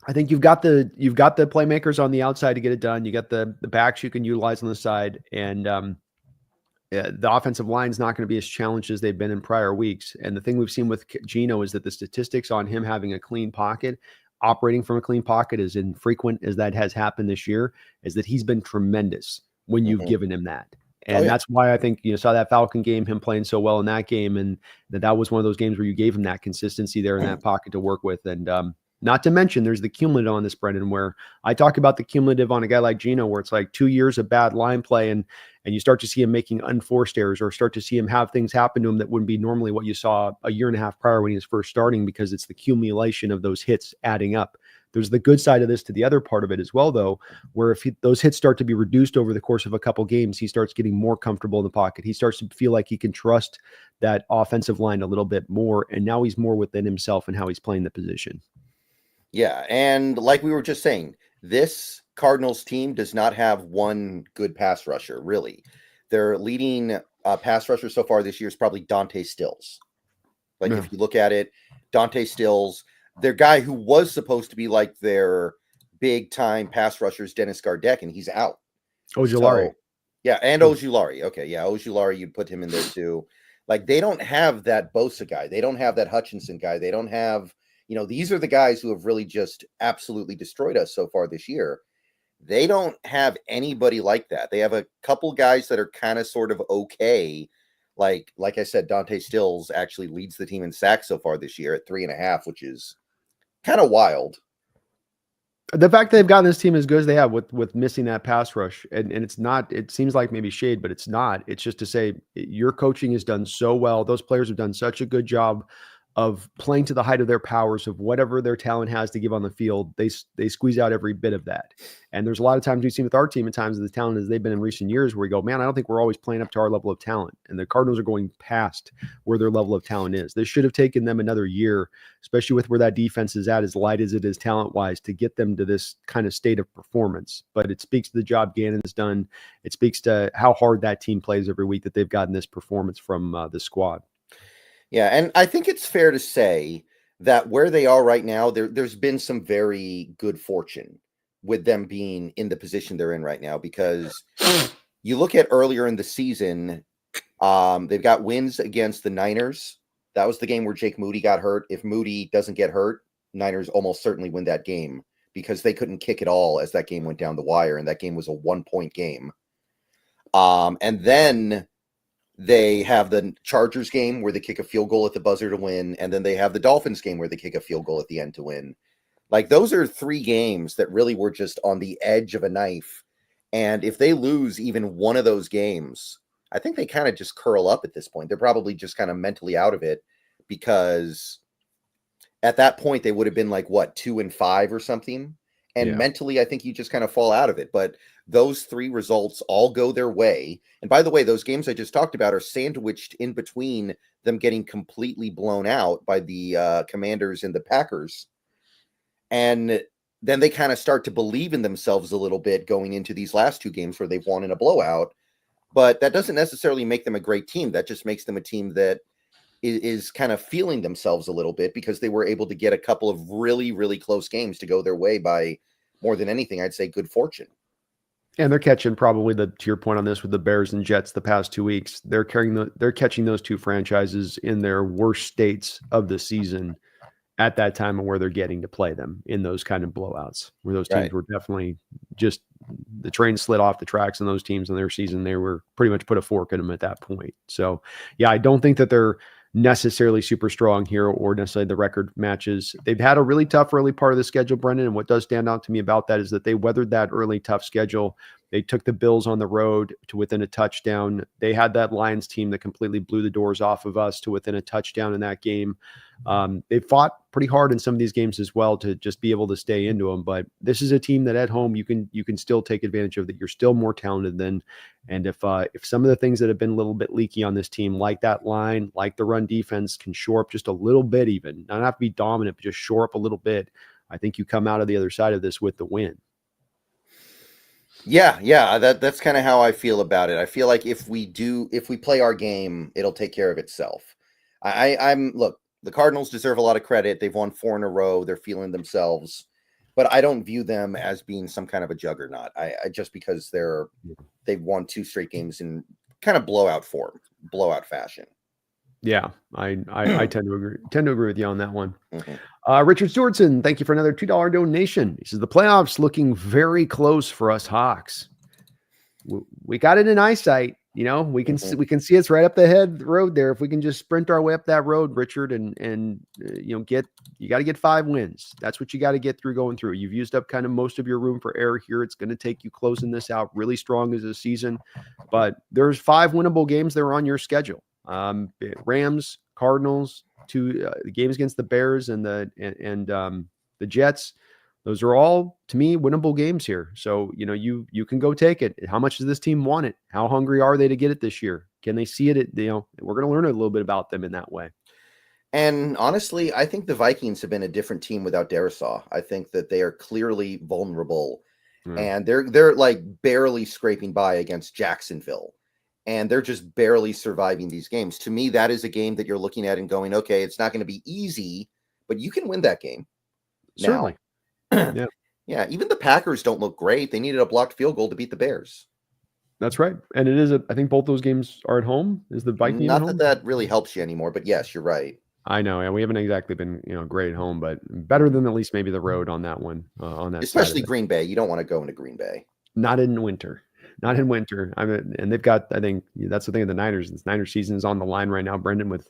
I think you've got the playmakers on the outside to get it done. You got the backs you can utilize on the side, and the offensive line is not going to be as challenged as they've been in prior weeks. And the thing we've seen with Geno is that the statistics on him having a clean pocket, operating from a clean pocket, as infrequent as that has happened this year, is that he's been tremendous when you've given him that. Oh, And yeah. that's why I think you saw that Falcon game, him playing so well in that game, and that was one of those games where you gave him that consistency there in that pocket to work with. And not to mention, there's the cumulative on this, Brendan, where I talk about the cumulative on a guy like Geno, where it's like 2 years of bad line play, and you start to see him making unforced errors, or start to see him have things happen to him that wouldn't be normally what you saw a year and a half prior when he was first starting, because it's the accumulation of those hits adding up. There's the good side of this to the other part of it as well, though, where if those hits start to be reduced over the course of a couple games, he starts getting more comfortable in the pocket. He starts to feel like he can trust that offensive line a little bit more, and now he's more within himself and how he's playing the position. Yeah, and like we were just saying, this Cardinals team does not have one good pass rusher, really. Their leading pass rusher so far this year is probably Dante Stills. Like, if you look at it, Dante Stills, their guy who was supposed to be like their big-time pass rushers, Dennis Gardeck, and he's out. Ojulari. So, yeah, and Ojulari. Okay, yeah, Ojulari, you'd put him in there too. Like, they don't have that Bosa guy. They don't have that Hutchinson guy. They don't have... these are the guys who have really just absolutely destroyed us so far this year. They don't have anybody like that. They have a couple guys that are kind of sort of okay. Like I said, Dante Stills actually leads the team in sacks so far this year at 3.5, which is kind of wild. The fact they've gotten this team as good as they have with missing that pass rush, and it's not, it seems like maybe shade, but it's not. It's just to say your coaching has done so well. Those players have done such a good job of playing to the height of their powers, of whatever their talent has to give on the field. They squeeze out every bit of that. And there's a lot of times we've seen with our team at times the talent as they've been in recent years where we go, man, I don't think we're always playing up to our level of talent. And the Cardinals are going past where their level of talent is. This should have taken them another year, especially with where that defense is at, as light as it is talent-wise, to get them to this kind of state of performance. But it speaks to the job Gannon's done. It speaks to how hard that team plays every week that they've gotten this performance from the squad. Yeah, and I think it's fair to say that where they are right now, there's been some very good fortune with them being in the position they're in right now, because you look at earlier in the season, they've got wins against the Niners. That was the game where Jake Moody got hurt. If Moody doesn't get hurt, Niners almost certainly win that game, because they couldn't kick at all as that game went down the wire, and that game was a 1-point game. And then they have the Chargers game where they kick a field goal at the buzzer to win, and then they have the Dolphins game where they kick a field goal at the end to win. Like, those are 3 games that really were just on the edge of a knife. And if they lose even one of those games, I think they kind of just curl up at this point. They're probably just kind of mentally out of it, because at that point they would have been like, what, 2-5 or something? And mentally, I think you just kind of fall out of it. But those 3 results all go their way. And by the way, those games I just talked about are sandwiched in between them getting completely blown out by the Commanders and the Packers. And then they kind of start to believe in themselves a little bit going into these last 2 games where they've won in a blowout. But that doesn't necessarily make them a great team. That just makes them a team that is kind of feeling themselves a little bit, because they were able to get a couple of really, really close games to go their way by, more than anything, I'd say, good fortune. And they're catching probably to your point on this with the Bears and Jets the past 2 weeks. They're catching those 2 franchises in their worst states of the season at that time, and where they're getting to play them in those kind of blowouts, where those teams were definitely just, the train slid off the tracks, and those teams in their season, they were pretty much put a fork in them at that point. So yeah, I don't think that they're necessarily super strong here, or necessarily the record matches. They've had a really tough early part of the schedule, Brendan, and what does stand out to me about that is that they weathered that early tough schedule. They took the Bills on the road to within a touchdown. They had that Lions team that completely blew the doors off of us to within a touchdown in that game. They fought pretty hard in some of these games as well to just be able to stay into them. But this is a team that at home you can still take advantage of, that you're still more talented than. And if some of the things that have been a little bit leaky on this team, like that line, like the run defense, can shore up just a little bit, even not have to be dominant, but just shore up a little bit, I think you come out of the other side of this with the win. Yeah, that's kind of how I feel about it. I feel like if we play our game, it'll take care of itself. I'm look, the Cardinals deserve a lot of credit. They've won 4 in a row. They're feeling themselves. but I don't view them as being some kind of a juggernaut. I just because they've won 2 straight games in kind of blowout fashion. Yeah, I tend to agree with you on that one. Mm-hmm. Richard Stewartson, thank you for another $2 donation. He says the playoffs looking very close for us Hawks. We got it in eyesight. You know, we can see it's right up the road there. If we can just sprint our way up that road, Richard, and you know, you got to get 5 wins. That's what you got to get through going through. You've used up kind of most of your room for error here. It's going to take you closing this out really strong as a season, but there's 5 winnable games that are on your schedule. Rams, Cardinals, 2 games against the Bears and the Jets. Those are all, to me, winnable games here. So, you know, you can go take it. How much does this team want it? How hungry are they to get it this year? Can they see it? You know, we're going to learn a little bit about them in that way. And honestly, I think the Vikings have been a different team without Darisaw. I think that they are clearly vulnerable, and they're like barely scraping by against Jacksonville, and they're just barely surviving these games. To me, that is a game that you're looking at and going, okay, it's not going to be easy, but you can win that game. Certainly. Yeah. Yeah. Even the Packers don't look great. They needed a blocked field goal to beat the Bears. That's right. And it is, I think both those games are at home. Is the Vikings not at home? that really helps you anymore, but yes, you're right. I know. And we haven't exactly been, you know, great at home, but better than at least maybe the road on that one, on that especially Green Bay. You don't want to go into Green Bay. Not in winter. Not in winter. I mean, and they've got, I think that's the thing of the Niners. This Niners season is on the line right now, Brendan, with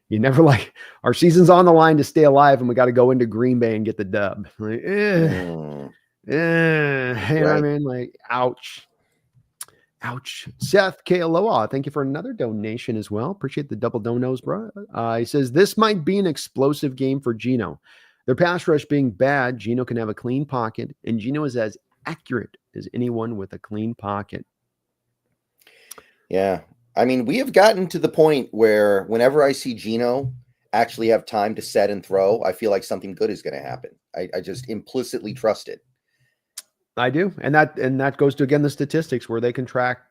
you never like our season's on the line to stay alive, and we got to go into Green Bay and get the dub. Like, you know what I mean? Like, ouch. Seth K. Aloha, thank you for another donation as well. Appreciate the double donos, bro. He says this might be an explosive game for Geno. Their pass rush being bad, Geno can have a clean pocket, and Geno is as accurate as anyone with a clean pocket. Yeah. I mean, we have gotten to the point where whenever I see Geno actually have time to set and throw, I feel like something good is going to happen. I just implicitly trust it. I do. And that goes to, again, the statistics where they can track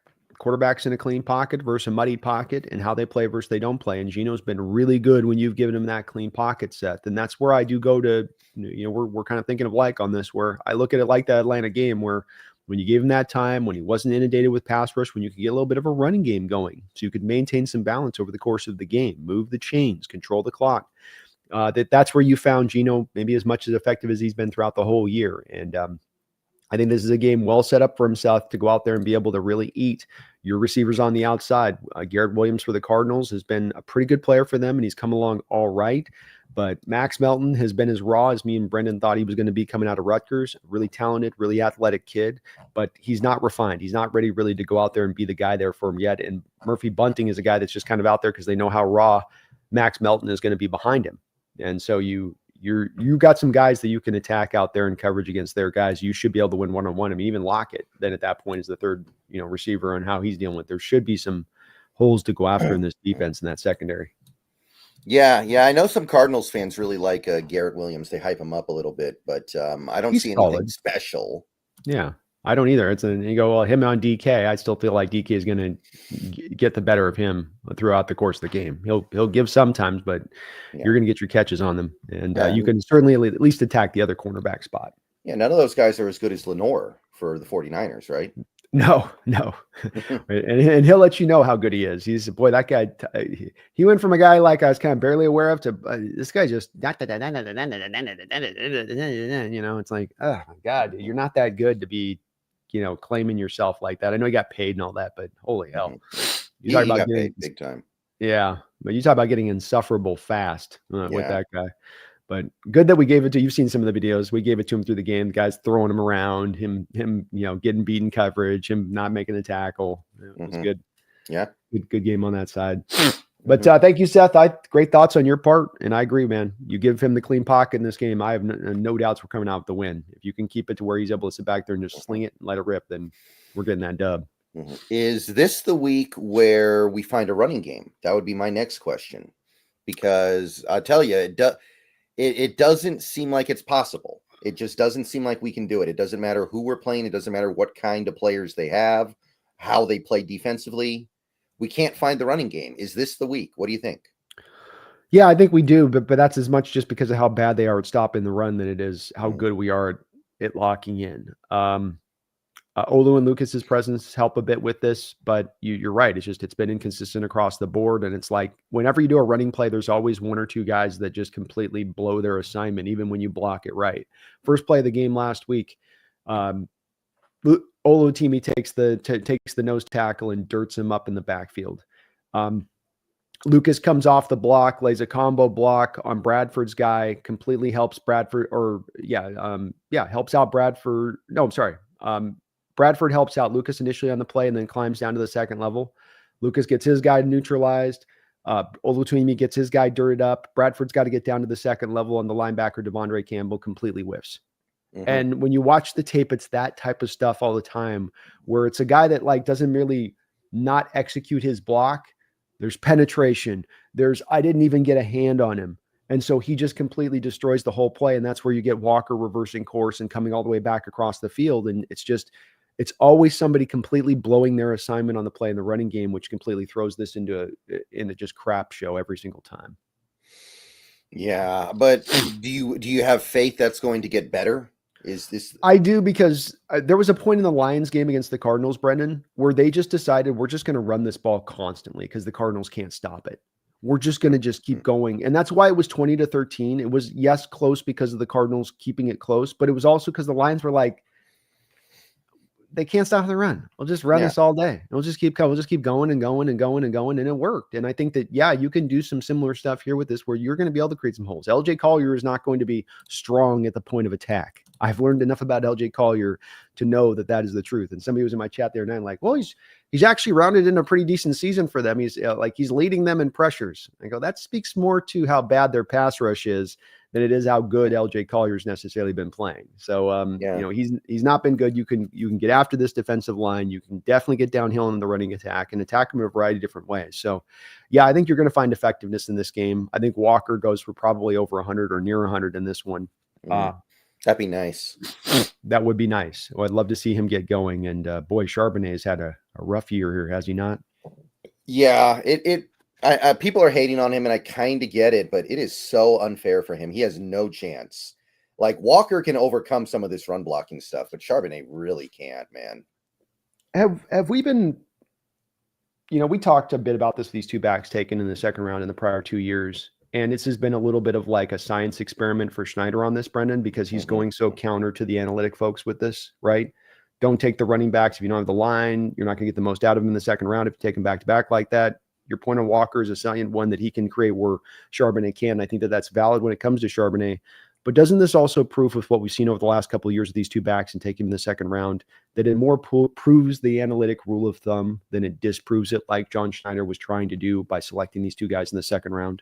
quarterbacks in a clean pocket versus a muddy pocket and how they play versus they don't play. And Geno's been really good when you've given him that clean pocket set. And that's where I do go to, you know, we're kind of thinking of like on this, where I look at it like that Atlanta game where when you gave him that time, when he wasn't inundated with pass rush, when you could get a little bit of a running game going, so you could maintain some balance over the course of the game, move the chains, control the clock. That's where you found Geno maybe as much as effective as he's been throughout the whole year. And I think this is a game well set up for himself to go out there and be able to really eat your receivers on the outside. Garrett Williams for the Cardinals has been a pretty good player for them, and he's come along all right. But Max Melton has been as raw as me and Brendan thought he was going to be coming out of Rutgers. Really talented, really athletic kid, but he's not refined. He's not ready really to go out there and be the guy there for him yet. And Murphy Bunting is a guy that's just kind of out there because they know how raw Max Melton is going to be behind him. And so you got some guys that you can attack out there in coverage against their guys. You should be able to win one-on-one. I mean, even Lockett then at that point is the third, you know, receiver and how he's dealing with. There should be some holes to go after in this defense in that secondary. Yeah. I know some Cardinals fans really like Garrett Williams. They hype him up a little bit, but I don't see anything special. Yeah, I don't either. You go, well, him on DK, I still feel like DK is going to get the better of him throughout the course of the game. He'll give sometimes, but you're going to get your catches on them. And you can certainly at least attack the other cornerback spot. Yeah, none of those guys are as good as Lenore for the 49ers, right? No. and he'll let you know how good he is. He's boy, that guy, he went from a guy like I was kind of barely aware of to this guy just, you know, it's like, oh my God, you're not that good to be, you know, claiming yourself like that. I know he got paid and all that, but holy hell. You talk about getting paid big time. Yeah. But you talk about getting insufferable fast with that guy. But good that we gave it to, you've seen some of the videos. We gave it to him through the game. The guys throwing him around, him, you know, getting beaten coverage, him not making a tackle. It was good. Yeah. Good game on that side. But thank you, Seth. Great thoughts on your part. And I agree, man. You give him the clean pocket in this game. I have no doubts we're coming out with the win. If you can keep it to where he's able to sit back there and just sling it and let it rip, then we're getting that dub. Is this the week where we find a running game? That would be my next question. Because I'll tell you, it doesn't seem like it's possible. It just doesn't seem like we can do it. It doesn't matter who we're playing. It doesn't matter what kind of players they have, how they play defensively. We can't find the running game. Is this the week? What do you think? Yeah, I think we do, but that's as much just because of how bad they are at stopping the run than it is how good we are it locking in. Olu and Lucas's presence help a bit with this, but you're right. It's been inconsistent across the board. And it's like whenever you do a running play, there's always one or two guys that just completely blow their assignment, even when you block it right. First play of the game last week, Olutimi takes the nose tackle and dirts him up in the backfield. Lucas comes off the block, lays a combo block on Bradford's guy, completely helps Bradford, helps out Bradford. No, I'm sorry. Bradford helps out Lucas initially on the play and then climbs down to the second level. Lucas gets his guy neutralized. Olutimi gets his guy dirted up. Bradford's got to get down to the second level, and the linebacker Devondre Campbell completely whiffs. Mm-hmm. And when you watch the tape, it's that type of stuff all the time where it's a guy that like doesn't merely not execute his block. There's penetration. I didn't even get a hand on him. And so he just completely destroys the whole play. And that's where you get Walker reversing course and coming all the way back across the field. And it's always somebody completely blowing their assignment on the play in the running game, which completely throws this into just crap show every single time. Yeah. But do you have faith that's going to get better? Is this? I do, because there was a point in the Lions game against the Cardinals, Brendan, where they just decided we're just going to run this ball constantly because the Cardinals can't stop it. We're just going to just keep going. And that's why it was 20-13. It was, yes, close because of the Cardinals keeping it close, but it was also because the Lions were like, they can't stop the run. We'll just run this all day. We'll just keep going and going and going and going. And it worked. And I think that, you can do some similar stuff here with this, where you're going to be able to create some holes. LJ Collier is not going to be strong at the point of attack. I've learned enough about LJ Collier to know that is the truth. And somebody was in my chat the other night, like, well, he's actually rounded in a pretty decent season for them. He's he's leading them in pressures. I go, that speaks more to how bad their pass rush is than it is how good LJ Collier's necessarily been playing. So, he's not been good. You can get after this defensive line. You can definitely get downhill in the running attack and attack him in a variety of different ways. So, I think you're going to find effectiveness in this game. I think Walker goes for probably over 100 or near 100 in this one. That'd be nice. That would be nice. Well, I'd love to see him get going. And boy, Charbonnet has had a rough year here, has he not? Yeah, people are hating on him, and I kind of get it, but it is so unfair for him. He has no chance. Like, Walker can overcome some of this run blocking stuff, but Charbonnet really can't, man. Have we been, we talked a bit about these two backs taken in the second round in the prior 2 years. And this has been a little bit of like a science experiment for Schneider on this, Brendan, because he's going so counter to the analytic folks with this, right? Don't take the running backs if you don't have the line. You're not going to get the most out of them in the second round if you take them back to back like that. Your point on Walker is a salient one that he can create where Charbonnet can. I think that's valid when it comes to Charbonnet. But doesn't this also prove with what we've seen over the last couple of years of these two backs and taking them in the second round that it more proves the analytic rule of thumb than it disproves it, like John Schneider was trying to do by selecting these two guys in the second round?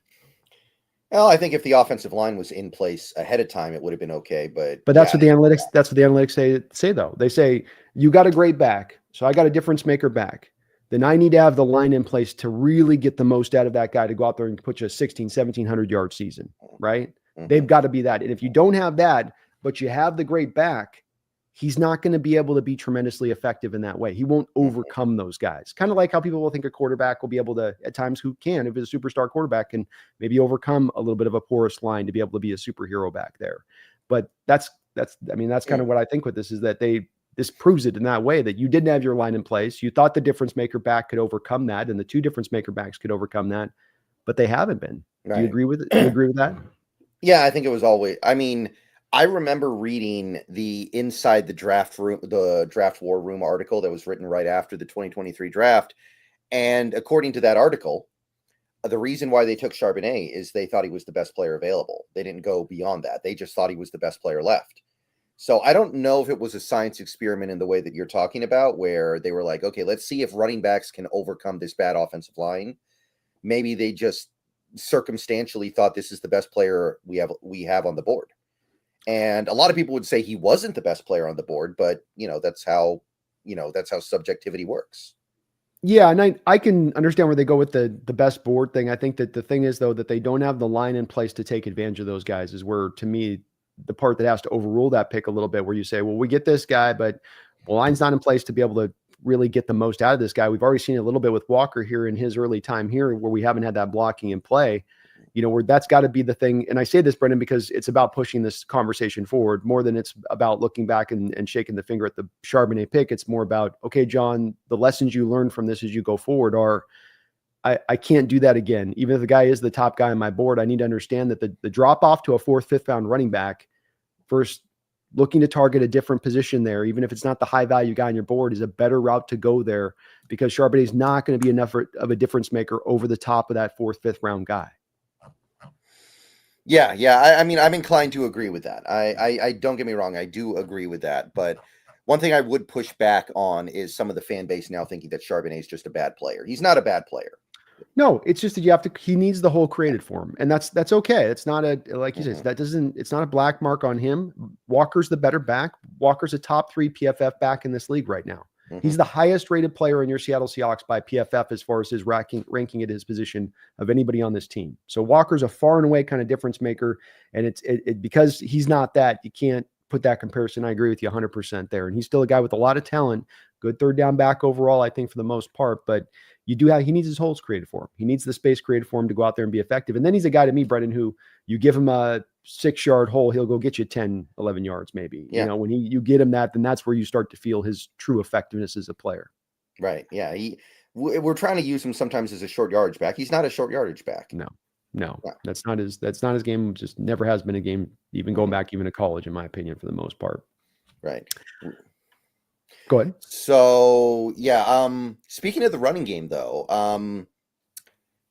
Well, I think if the offensive line was in place ahead of time, it would have been okay. But that's what the analytics say though. They say you got a great back, so I got a difference maker back. Then I need to have the line in place to really get the most out of that guy to go out there and put you a 1,700 yard season, right? Mm-hmm. They've got to be that. And if you don't have that, but you have the great back, he's not going to be able to be tremendously effective in that way. He won't overcome those guys. Kind of like how people will think a quarterback will be able to, at times, who can, if it's a superstar quarterback, can maybe overcome a little bit of a porous line to be able to be a superhero back there. But that's kind of what I think with this is that this proves it in that way, that you didn't have your line in place. You thought the difference maker back could overcome that, and the two difference maker backs could overcome that, but they haven't been. Right. Do you agree with it? Do you agree with that? Yeah, I think it was always, I remember reading the Inside the Draft Room, the Draft War Room article that was written right after the 2023 draft. And according to that article, the reason why they took Charbonnet is they thought he was the best player available. They didn't go beyond that. They just thought he was the best player left. So I don't know if it was a science experiment in the way that you're talking about, where they were like, okay, let's see if running backs can overcome this bad offensive line. Maybe they just circumstantially thought this is the best player we have on the board. And a lot of people would say he wasn't the best player on the board, but that's how subjectivity works. Yeah, and I can understand where they go with the best board thing. I think that the thing is, though, that they don't have the line in place to take advantage of those guys is where, to me, the part that has to overrule that pick a little bit, where you say, well, we get this guy, but the line's not in place to be able to really get the most out of this guy. We've already seen a little bit with Walker here in his early time here, where we haven't had that blocking in play. where that's got to be the thing. And I say this, Brendan, because it's about pushing this conversation forward more than it's about looking back and shaking the finger at the Charbonnet pick. It's more about, okay, John, the lessons you learn from this as you go forward are, I can't do that again. Even if the guy is the top guy on my board, I need to understand that the drop off to a 4th, 5th round running back versus looking to target a different position there, even if it's not the high value guy on your board, is a better route to go there, because Charbonnet is not going to be enough of a difference maker over the top of that 4th, 5th round guy. Yeah. I mean, I'm inclined to agree with that. I don't get me wrong. I do agree with that. But one thing I would push back on is some of the fan base now thinking that Charbonnet is just a bad player. He's not a bad player. No, it's just that he needs the hole created for him. And that's okay. It's not like you said, it's not a black mark on him. Walker's the better back. Walker's a top 3 PFF back in this league right now. He's the highest rated player in your Seattle Seahawks by PFF as far as his ranking at his position of anybody on this team. So Walker's a far and away kind of difference maker. And it's because he's not that, you can't put that comparison. I agree with you 100% there. And he's still a guy with a lot of talent, good 3rd down back overall, I think, for the most part. But he needs his holes created for him. He needs the space created for him to go out there and be effective. And then he's a guy to me, Brendan, who you give him a 6-yard hole, he'll go get you 10, 11 yards maybe. Yeah. When you get him that, then that's where you start to feel his true effectiveness as a player. Right. Yeah. We're trying to use him sometimes as a short yardage back. He's not a short yardage back. No, that's not his game. Just never has been a game, even going back even to college, in my opinion, for the most part. Right. Go ahead. So speaking of the running game though,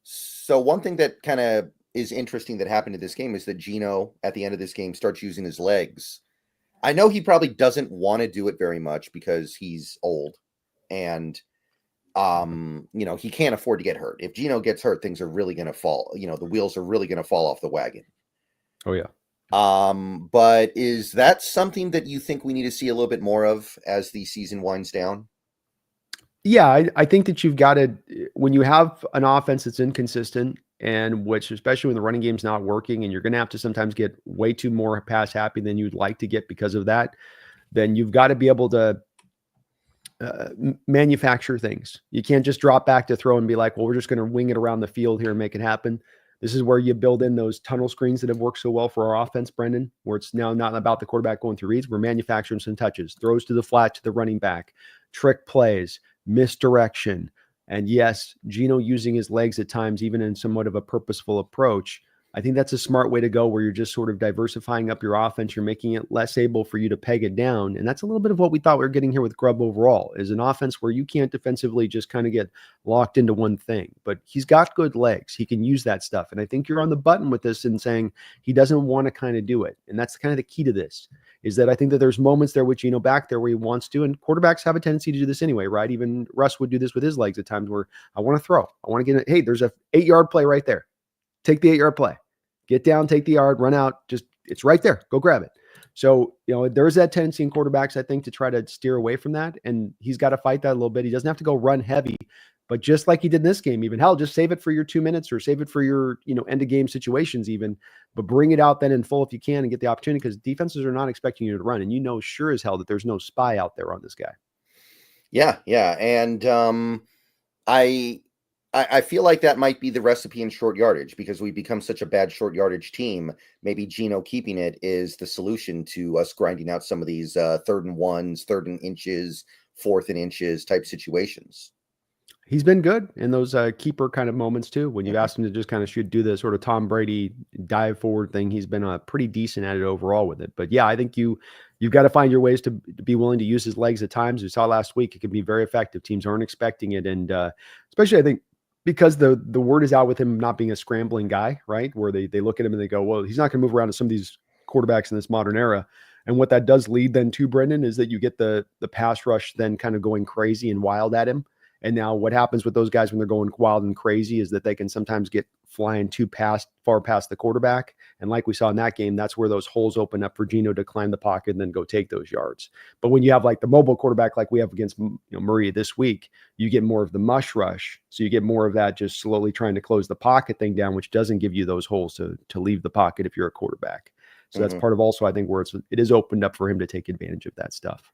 so one thing that kind of is interesting that happened in this game is that Geno at the end of this game starts using his legs. I know he probably doesn't want to do it very much because he's old and he can't afford to get hurt. If Geno gets hurt, things are really going to fall. The wheels are really going to fall off the wagon. Oh yeah. But is that something that you think we need to see a little bit more of as the season winds down? Yeah, I think that you've got to, when you have an offense that's inconsistent, and which, especially when the running game's not working, and you're going to have to sometimes get way too more pass happy than you'd like to get because of that, then you've got to be able to manufacture things. You can't just drop back to throw and be like, well, we're just going to wing it around the field here and make it happen. This is where you build in those tunnel screens that have worked so well for our offense, Brendan, where it's now not about the quarterback going through reads. We're manufacturing some touches, throws to the flat to the running back, trick plays, misdirection. And yes, Geno using his legs at times, even in somewhat of a purposeful approach. I think that's a smart way to go, where you're just sort of diversifying up your offense. You're making it less able for you to peg it down. And that's a little bit of what we thought we were getting here with Grubb overall, is an offense where you can't defensively just kind of get locked into one thing. But he's got good legs. He can use that stuff. And I think you're on the button with this in saying he doesn't want to kind of do it. And that's kind of the key to this, is that I think that there's moments there with Geno back there where he wants to, and quarterbacks have a tendency to do this anyway, right? Even Russ would do this with his legs at times, where I want to throw. I want to get it. Hey, there's a 8-yard play right there. Take the 8-yard play. Get down, take the yard, run out. Just, it's right there. Go grab it. So, there's that tendency in quarterbacks, I think, to try to steer away from that. And he's got to fight that a little bit. He doesn't have to go run heavy, but just like he did in this game, even just save it for your 2 minutes, or save it for your, end of game situations even, but bring it out then in full if you can and get the opportunity, because defenses are not expecting you to run. And sure as hell that there's no spy out there on this guy. Yeah. And I feel like that might be the recipe in short yardage, because we become such a bad short yardage team. Maybe Geno keeping it is the solution to us grinding out some of these 3rd and 1s, 3rd and inches, 4th and inches type situations. He's been good in those keeper kind of moments too. When you asked him to just kind of do the sort of Tom Brady dive forward thing, he's been pretty decent at it overall with it. But yeah, I think you've got to find your ways to be willing to use his legs at times. We saw last week, it can be very effective. Teams aren't expecting it. And especially, I think, because the word is out with him not being a scrambling guy, right? Where they look at him and they go, well, he's not going to move around to some of these quarterbacks in this modern era. And what that does lead then to, Brendan, is that you get the pass rush then kind of going crazy and wild at him. And now what happens with those guys when they're going wild and crazy is that they can sometimes get flying far past the quarterback. And like we saw in that game, that's where those holes open up for Geno to climb the pocket and then go take those yards. But when you have like the mobile quarterback, like we have against Murray this week, you get more of the mush rush. So you get more of that just slowly trying to close the pocket thing down, which doesn't give you those holes to leave the pocket if you're a quarterback. So that's part of also, I think, where it is opened up for him to take advantage of that stuff.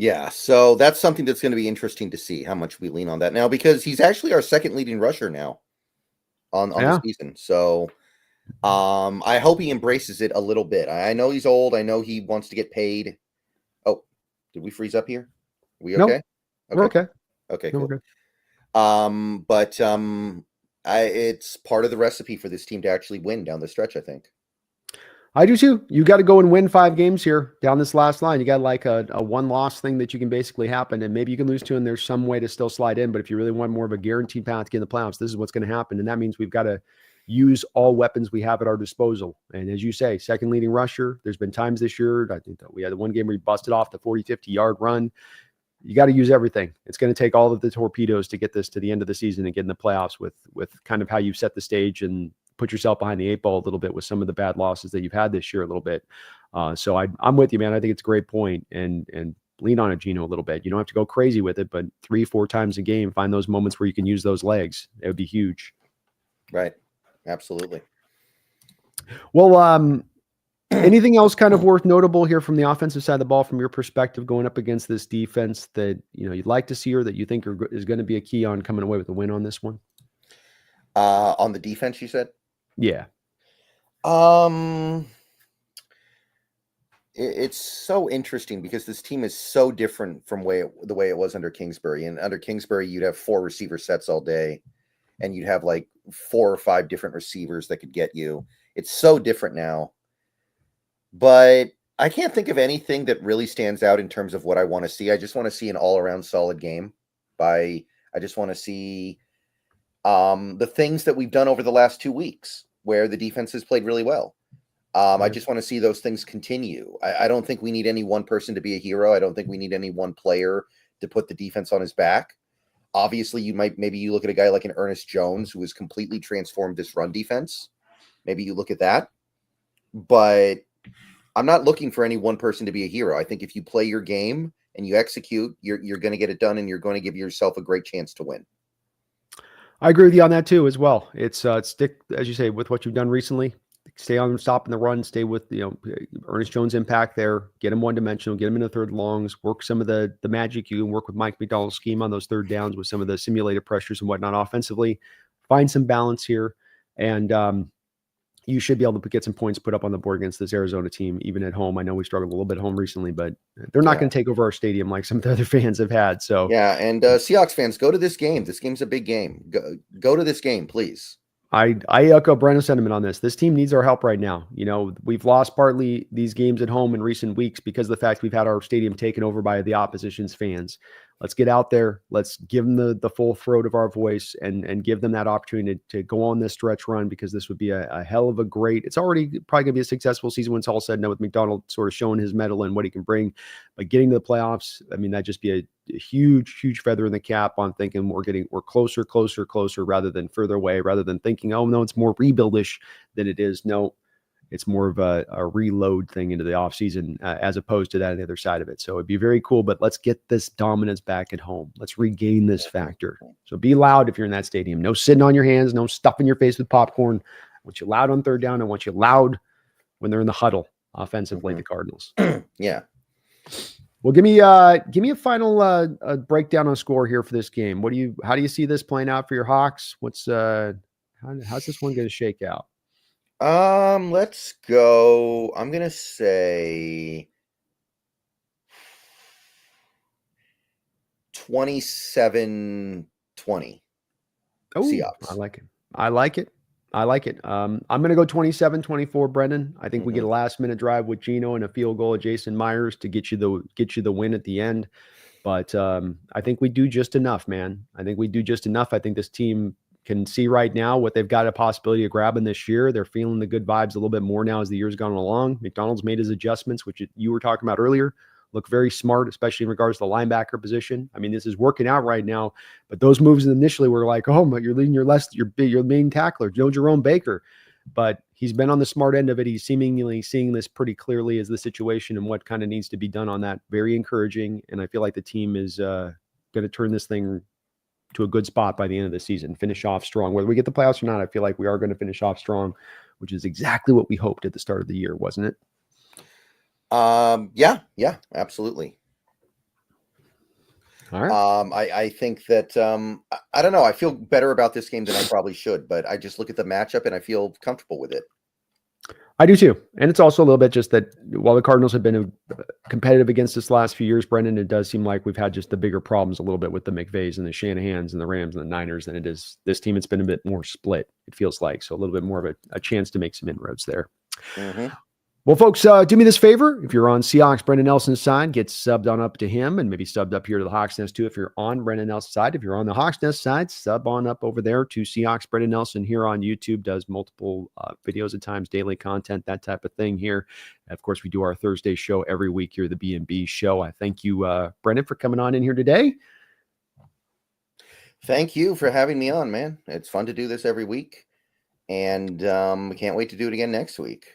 Yeah, so that's something that's going to be interesting to see how much we lean on that now, because he's actually our second leading rusher now. on the Yeah. season. So I hope he embraces it a little bit. I know he's old. I know he wants to get paid. Oh, did we freeze up here? Are we Nope. okay? We're Okay. okay. Okay, No, we're cool. good. But it's part of the recipe for this team to actually win down the stretch, I think. I do too. You got to go and win 5 games here down this last line. You got like a one-loss thing that you can basically happen, and maybe you can lose 2, and there's some way to still slide in. But if you really want more of a guaranteed path to get in the playoffs, this is what's going to happen, and that means we've got to use all weapons we have at our disposal. And as you say, second leading rusher. There's been times this year, I think that we had the one game where he busted off the 40, 50-yard run. You got to use everything. It's going to take all of the torpedoes to get this to the end of the season and get in the playoffs with kind of how you've set the stage and put yourself behind the 8 ball a little bit with some of the bad losses that you've had this year a little bit. So I'm with you, man. I think it's a great point, and lean on it, Gino, a little bit. You don't have to go crazy with it, but 3-4 times a game, find those moments where you can use those legs. It would be huge. Right. Absolutely. Well, anything else kind of worth notable here from the offensive side of the ball from your perspective going up against this defense that you'd like to see or that you think is going to be a key on coming away with a win on this one? On the defense, you said? Yeah. It's so interesting because this team is so different from the way it was under Kingsbury. And under Kingsbury, you'd have 4 receiver sets all day, and you'd have like 4 or 5 different receivers that could get you. It's so different now. But I can't think of anything that really stands out in terms of what I want to see. I just want to see an all-around solid game. I just want to see the things that we've done over the last 2 weeks where the defense has played really well. I just want to see those things continue. I don't think we need any one person to be a hero. I don't think we need any one player to put the defense on his back. Obviously, maybe you look at a guy like an Ernest Jones who has completely transformed this run defense. Maybe you look at that. But I'm not looking for any one person to be a hero. I think if you play your game and you execute, you're going to get it done, and you're going to give yourself a great chance to win. I agree with you on that too, as well. It's stick, as you say, with what you've done recently. Stay on stopping the run. Stay with Ernest Jones' impact there. Get him one-dimensional. Get him in the third longs. Work some of the magic. You can work with Mike McDonald's scheme on those third downs with some of the simulated pressures and whatnot offensively. Find some balance here, and you should be able to get some points put up on the board against this Arizona team, even at home. I know we struggled a little bit at home recently, but they're not going to take over our stadium like some of the other fans have had. So yeah, and Seahawks fans, go to this game. This game's a big game. Go to this game, please. I echo Brandon's sentiment on this. This team needs our help right now. We've lost partly these games at home in recent weeks because of the fact we've had our stadium taken over by the opposition's fans. Let's get out there. Let's give them the full throat of our voice and give them that opportunity to go on this stretch run, because this would be a hell of a great, it's already probably going to be a successful season when it's all said and done, with McDonald sort of showing his mettle and what he can bring. But getting to the playoffs, I mean, that'd just be a huge, huge feather in the cap on thinking we're closer, rather than further away, rather than thinking, oh no, it's more rebuildish than it is. No, it's more of a reload thing into the offseason as opposed to that on the other side of it. So it'd be very cool, but let's get this dominance back at home. Let's regain this factor. So be loud if you're in that stadium. No sitting on your hands, no stuffing your face with popcorn. I want you loud on third down. I want you loud when they're in the huddle offensively, the Cardinals. Yeah. Well, give me a final breakdown on score here for this game. How do you see this playing out for your Hawks? How's this one going to shake out? Let's go. I'm gonna say 27-20. Oh, Seahawks. I like it. I'm going to go 27-24, Brendan. I think we get a last-minute drive with Gino and a field goal of Jason Myers to get you the win at the end. But I think we do just enough, man. I think this team can see right now what they've got a possibility of grabbing this year. They're feeling the good vibes a little bit more now as the year's gone along. McDonald's made his adjustments, which you were talking about earlier. Look very smart, especially in regards to the linebacker position. I mean, this is working out right now, but those moves initially were like, oh, you're leading your main tackler, Joe Jerome Baker. But he's been on the smart end of it. He's seemingly seeing this pretty clearly as the situation and what kind of needs to be done on that. Very encouraging. And I feel like the team is going to turn this thing to a good spot by the end of the season, finish off strong. Whether we get the playoffs or not, I feel like we are going to finish off strong, which is exactly what we hoped at the start of the year, wasn't it? Yeah, absolutely. All right. I think that I don't know. I feel better about this game than I probably should, but I just look at the matchup and I feel comfortable with it. I do too. And it's also a little bit just that while the Cardinals have been competitive against us the last few years, Brendan, it does seem like we've had just the bigger problems a little bit with the McVays and the Shanahans and the Rams and the Niners than it is this team. It's been a bit more split, it feels like. So a little bit more of a chance to make some inroads there. Mm-hmm. Well, folks, do me this favor. If you're on Seahawks Brendan Nelson's side, get subbed on up to him and maybe subbed up here to the Hawks Nest too. If you're on Brendan Nelson's side, if you're on the Hawks Nest side, sub on up over there to Seahawks Brendan Nelson here on YouTube. Does multiple videos at times, daily content, that type of thing here. And of course, we do our Thursday show every week here, the B&B show. I thank you, Brendan, for coming on in here today. Thank you for having me on, man. It's fun to do this every week, and we can't wait to do it again next week.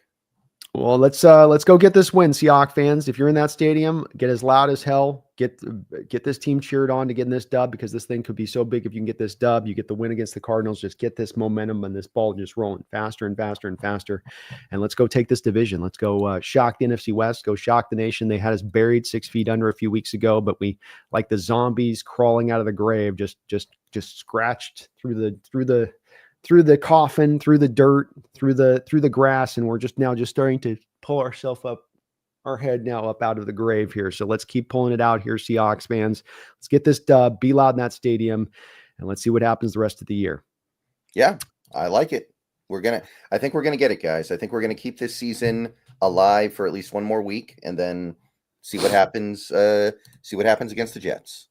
Well, let's go get this win, Seahawks fans. If you're in that stadium, get as loud as hell. Get this team cheered on to getting this dub, because this thing could be so big if you can get this dub. You get the win against the Cardinals. Just get this momentum and this ball just rolling faster and faster and faster. And let's go take this division. Let's go shock the NFC West. Go shock the nation. They had us buried 6 feet under a few weeks ago, but we, like the zombies crawling out of the grave, just scratched through the coffin, through the dirt, through the grass, and we're just starting to pull ourselves up, our head now up out of the grave here. So let's keep pulling it out here, Seahawks fans. Let's get this dub, be loud in that stadium, and let's see what happens the rest of the year. Yeah, I like it. I think we're gonna get it, guys. I think we're gonna keep this season alive for at least one more week, and then see what happens. See what happens against the Jets.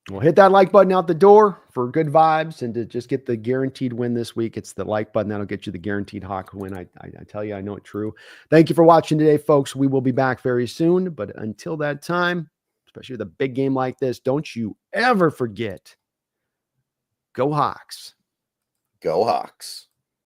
Well, hit that like button out the door for good vibes and to just get the guaranteed win this week. It's the like button that'll get you the guaranteed Hawk win. I tell you, I know it true. Thank you for watching today, folks. We will be back very soon. But until that time, especially with a big game like this, don't you ever forget, go Hawks. Go Hawks.